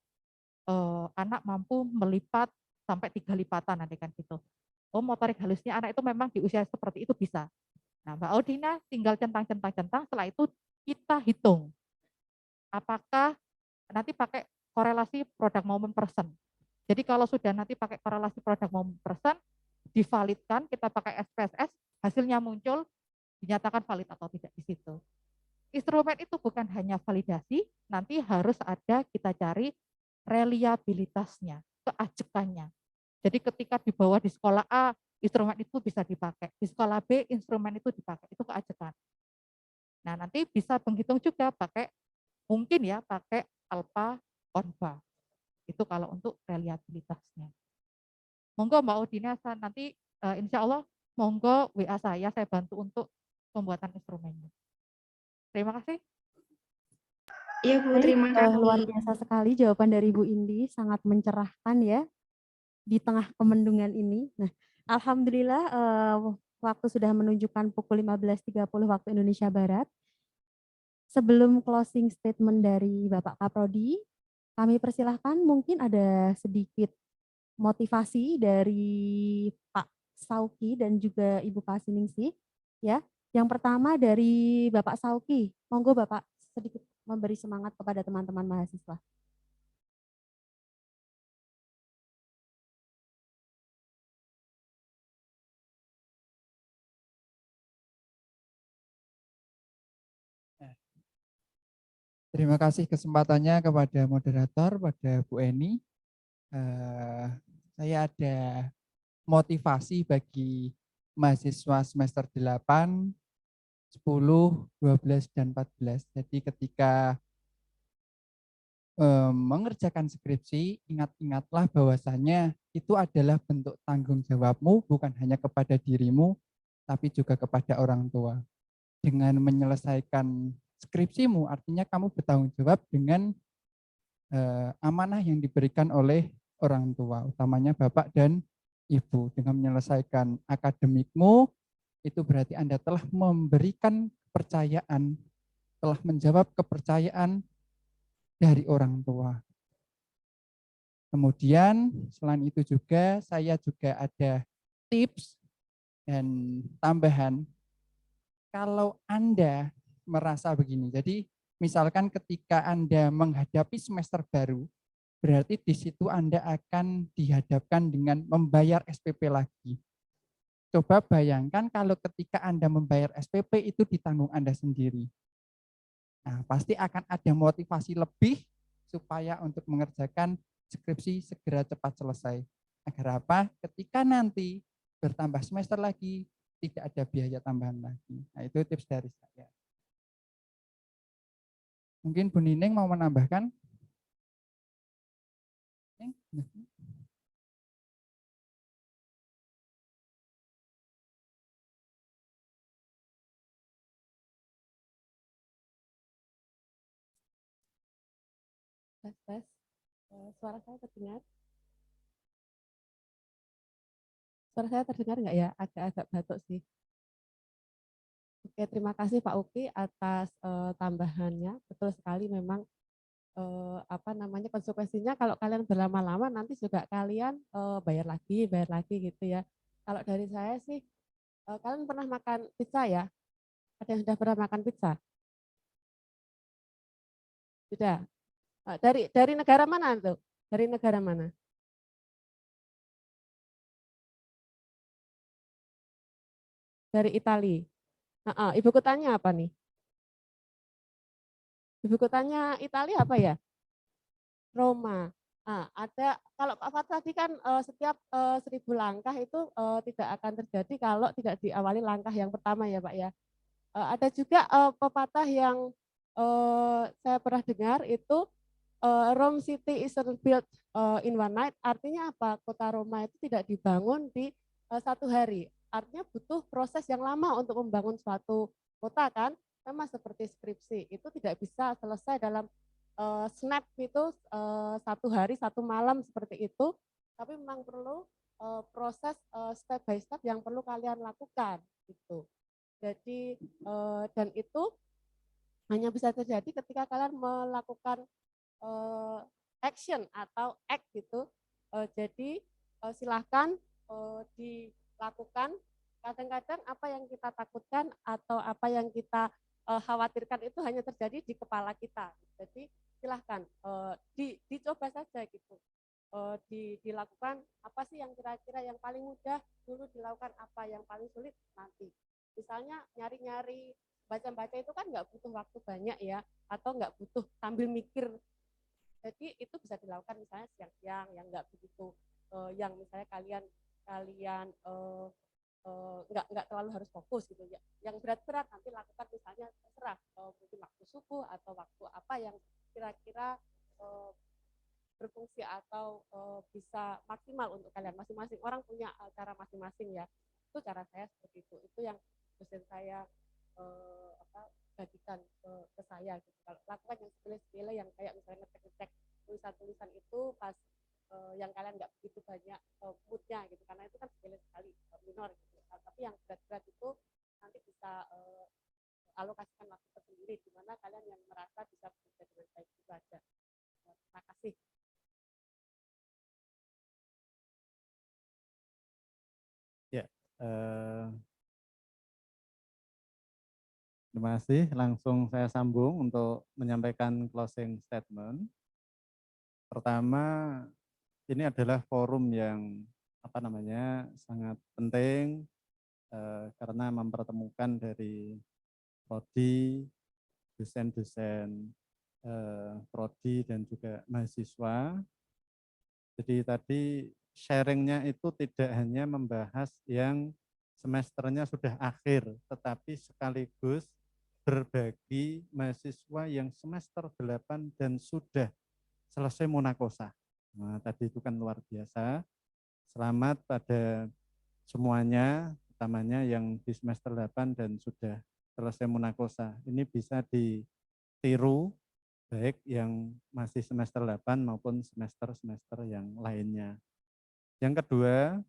anak mampu melipat sampai 3 lipatan andekan gitu. Oh motorik halusnya anak itu memang di usia seperti itu bisa. Nah Mbak Audina tinggal centang-centang, setelah itu kita hitung. Apakah nanti pakai korelasi product moment percent. Jadi kalau sudah nanti pakai korelasi product moment percent, divalidkan, kita pakai SPSS, hasilnya muncul, dinyatakan valid atau tidak di situ. Instrumen itu bukan hanya validasi, nanti harus ada kita cari reliabilitasnya, keajekannya. Jadi ketika dibawa di sekolah A, instrumen itu bisa dipakai. Di sekolah B, instrumen itu dipakai. Itu keajekan. Nah, nanti bisa menghitung juga mungkin ya pakai alpha onva. Itu kalau untuk reliabilitasnya. Monggo Mbak Audina nanti insya Allah monggo WA saya bantu untuk pembuatan instrumennya. Terima kasih. Iya Bu, Baik, terima kasih. luar biasa sekali jawaban dari Bu Indi, sangat mencerahkan ya di tengah kemendungan ini. Nah, alhamdulillah waktu sudah menunjukkan pukul 15.30 waktu Indonesia Barat. Sebelum closing statement dari Bapak Kaprodi, kami persilahkan mungkin ada sedikit motivasi dari Pak Sauki dan juga Ibu Pasiningsih ya. Yang pertama dari Bapak Sauki, monggo Bapak sedikit memberi semangat kepada teman-teman mahasiswa. Terima kasih kesempatannya kepada moderator, pada Bu Eni. Saya ada motivasi bagi mahasiswa semester 8 10, 12, dan 14. Jadi ketika mengerjakan skripsi, ingat-ingatlah bahwasanya itu adalah bentuk tanggung jawabmu bukan hanya kepada dirimu, tapi juga kepada orang tua. Dengan menyelesaikan skripsimu, artinya kamu bertanggung jawab dengan amanah yang diberikan oleh orang tua, utamanya bapak dan ibu. Dengan menyelesaikan akademikmu, itu berarti Anda telah memberikan kepercayaan, telah menjawab kepercayaan dari orang tua. Kemudian selain itu juga saya juga ada tips dan tambahan. Kalau Anda merasa begini, jadi misalkan ketika Anda menghadapi semester baru, berarti di situ Anda akan dihadapkan dengan membayar SPP lagi. Coba bayangkan kalau ketika Anda membayar SPP itu ditanggung Anda sendiri. Nah, pasti akan ada motivasi lebih supaya untuk mengerjakan skripsi segera cepat selesai. Agar apa? Ketika nanti bertambah semester lagi, tidak ada biaya tambahan lagi. Nah, itu tips dari saya. Mungkin Bu Nining mau menambahkan? Tes. Suara saya terdengar? Suara saya terdengar nggak ya? Agak-agak batuk sih. Oke, terima kasih Pak Uki atas tambahannya. Betul sekali memang konsekuensinya kalau kalian berlama-lama nanti juga kalian bayar lagi gitu ya. Kalau dari saya sih, kalian pernah makan pizza ya? Ada yang sudah pernah makan pizza? Sudah. Dari negara mana tuh? Dari negara mana? Dari Italia. Ibu kotanya apa nih? Ibu kotanya Italia apa ya? Roma. Ada kalau Pak Fat tadi kan setiap 1000 langkah itu tidak akan terjadi kalau tidak diawali langkah yang pertama ya Pak ya. Ada juga pepatah yang saya pernah dengar itu Rome City isn't built in one night. Artinya apa? Kota Roma itu tidak dibangun di satu hari. Artinya butuh proses yang lama untuk membangun suatu kota kan. Sama seperti skripsi itu tidak bisa selesai dalam snap itu satu hari satu malam seperti itu. Tapi memang perlu proses step by step yang perlu kalian lakukan gitu. Jadi dan itu hanya bisa terjadi ketika kalian melakukan action atau act gitu. Jadi silahkan dilakukan. Kadang-kadang apa yang kita takutkan atau apa yang kita khawatirkan itu hanya terjadi di kepala kita. Jadi silahkan dicoba saja gitu. Dilakukan apa sih yang kira-kira yang paling mudah dulu dilakukan, apa yang paling sulit nanti. Misalnya nyari-nyari baca-baca itu kan nggak butuh waktu banyak ya, atau nggak butuh sambil mikir. Jadi itu bisa dilakukan misalnya siang-siang yang nggak begitu, yang misalnya kalian nggak terlalu harus fokus gitu ya. Yang berat-berat nanti lakukan misalnya terserah mungkin waktu subuh atau waktu apa yang kira-kira berfungsi atau bisa maksimal untuk kalian. Masing-masing orang punya cara masing-masing ya. Itu cara saya seperti itu. Itu yang dosen saya bagikan ke saya gitu. Kalau lakukan yang sepele-sepele yang kayak misalnya ngecek tulisan-tulisan itu pas yang kalian nggak begitu banyak moodnya gitu, karena itu kan sepele sekali minor gitu. Tapi yang berat-berat itu nanti bisa alokasikan waktu tersendiri di mana kalian yang merasa bisa bekerja dengan baik itu aja. Terima kasih. Ya, terima kasih. Langsung saya sambung untuk menyampaikan closing statement. Pertama, ini adalah forum yang sangat penting karena mempertemukan dari prodi, dosen-dosen prodi dan juga mahasiswa. Jadi tadi sharingnya itu tidak hanya membahas yang semesternya sudah akhir, tetapi sekaligus berbagi mahasiswa yang semester 8 dan sudah selesai munakosa. Nah, tadi itu kan luar biasa. Selamat pada semuanya, utamanya yang di semester 8 dan sudah selesai munakosa. Ini bisa ditiru baik yang masih semester 8 maupun semester-semester yang lainnya. Yang kedua,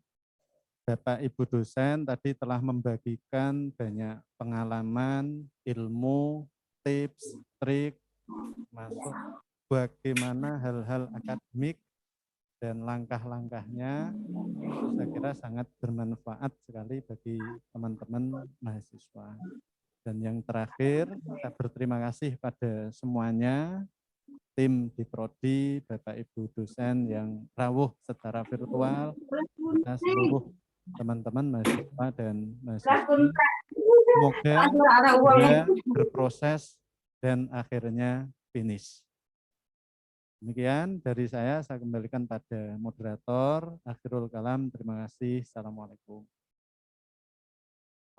Bapak Ibu dosen tadi telah membagikan banyak pengalaman, ilmu, tips, trik, masuk bagaimana hal-hal akademik dan langkah-langkahnya. Saya kira sangat bermanfaat sekali bagi teman-teman mahasiswa. Dan yang terakhir, saya berterima kasih pada semuanya, tim di Prodi, Bapak Ibu dosen yang rawuh secara virtual, dan seluruh teman-teman mahasiswa dan mahasiswi. Semoga segera berproses dan akhirnya finish. Demikian dari saya kembalikan pada moderator. Akhirul kalam, terima kasih. Assalamualaikum.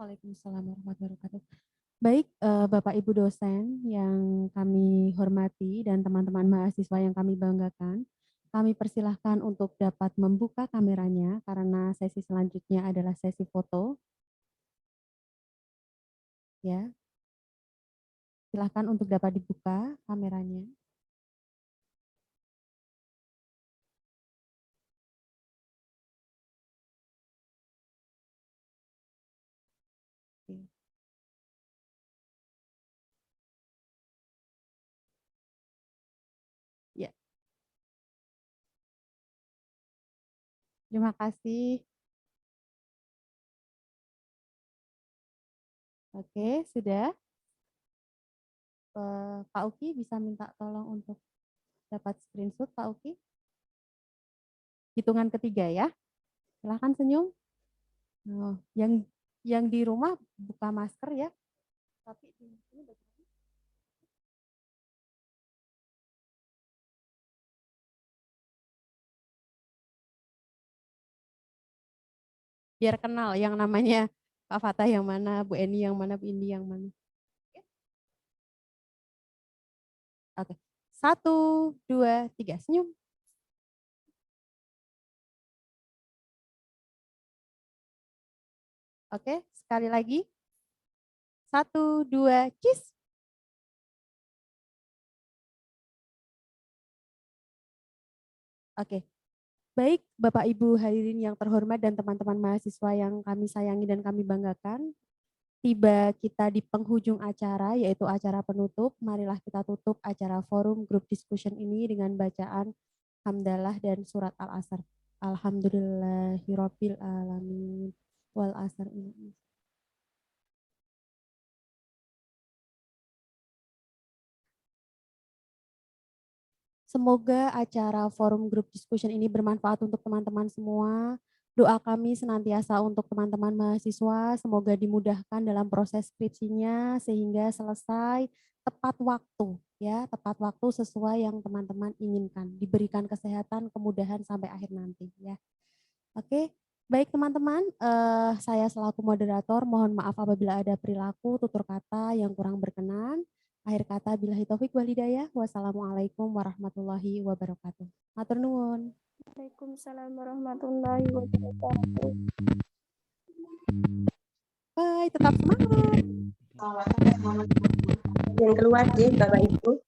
Waalaikumsalam warahmatullahi wabarakatuh. Baik, Bapak Ibu dosen yang kami hormati dan teman-teman mahasiswa yang kami banggakan, kami persilahkan untuk dapat membuka kameranya karena sesi selanjutnya adalah sesi foto. Ya, silahkan untuk dapat dibuka kameranya. Ya. Terima kasih. Oke, sudah. Pak Uki bisa minta tolong untuk dapat screenshot, Pak Uki. Hitungan ketiga ya. Silahkan senyum. Oh, yang di rumah buka masker ya. Tapi di sini bagaimana? Biar kenal yang namanya Pak Fatah yang mana, Bu Eni yang mana, Bu Indi yang mana. Oke. 1, 2, 3, senyum. Oke, sekali lagi. 1, 2, cheese. Oke. Baik, Bapak Ibu hadirin yang terhormat dan teman-teman mahasiswa yang kami sayangi dan kami banggakan. Tiba kita di penghujung acara, yaitu acara penutup. Marilah kita tutup acara forum group discussion ini dengan bacaan hamdalah dan surat Al-Asr. Alhamdulillahirabbil alamin wal asr. Semoga acara forum group discussion ini bermanfaat untuk teman-teman semua. Doa kami senantiasa untuk teman-teman mahasiswa, semoga dimudahkan dalam proses skripsinya sehingga selesai tepat waktu, ya, tepat waktu sesuai yang teman-teman inginkan, diberikan kesehatan, kemudahan sampai akhir nanti, ya. Oke, baik teman-teman, saya selaku moderator mohon maaf apabila ada perilaku, tutur kata yang kurang berkenan. Akhir kata billahi taufik wal hidayah. Wassalamualaikum warahmatullahi wabarakatuh. Matur nuwun. Waalaikumsalam warahmatullahi wabarakatuh. Bye, tetap semangat. Yang keluar sih Bapak Ibu.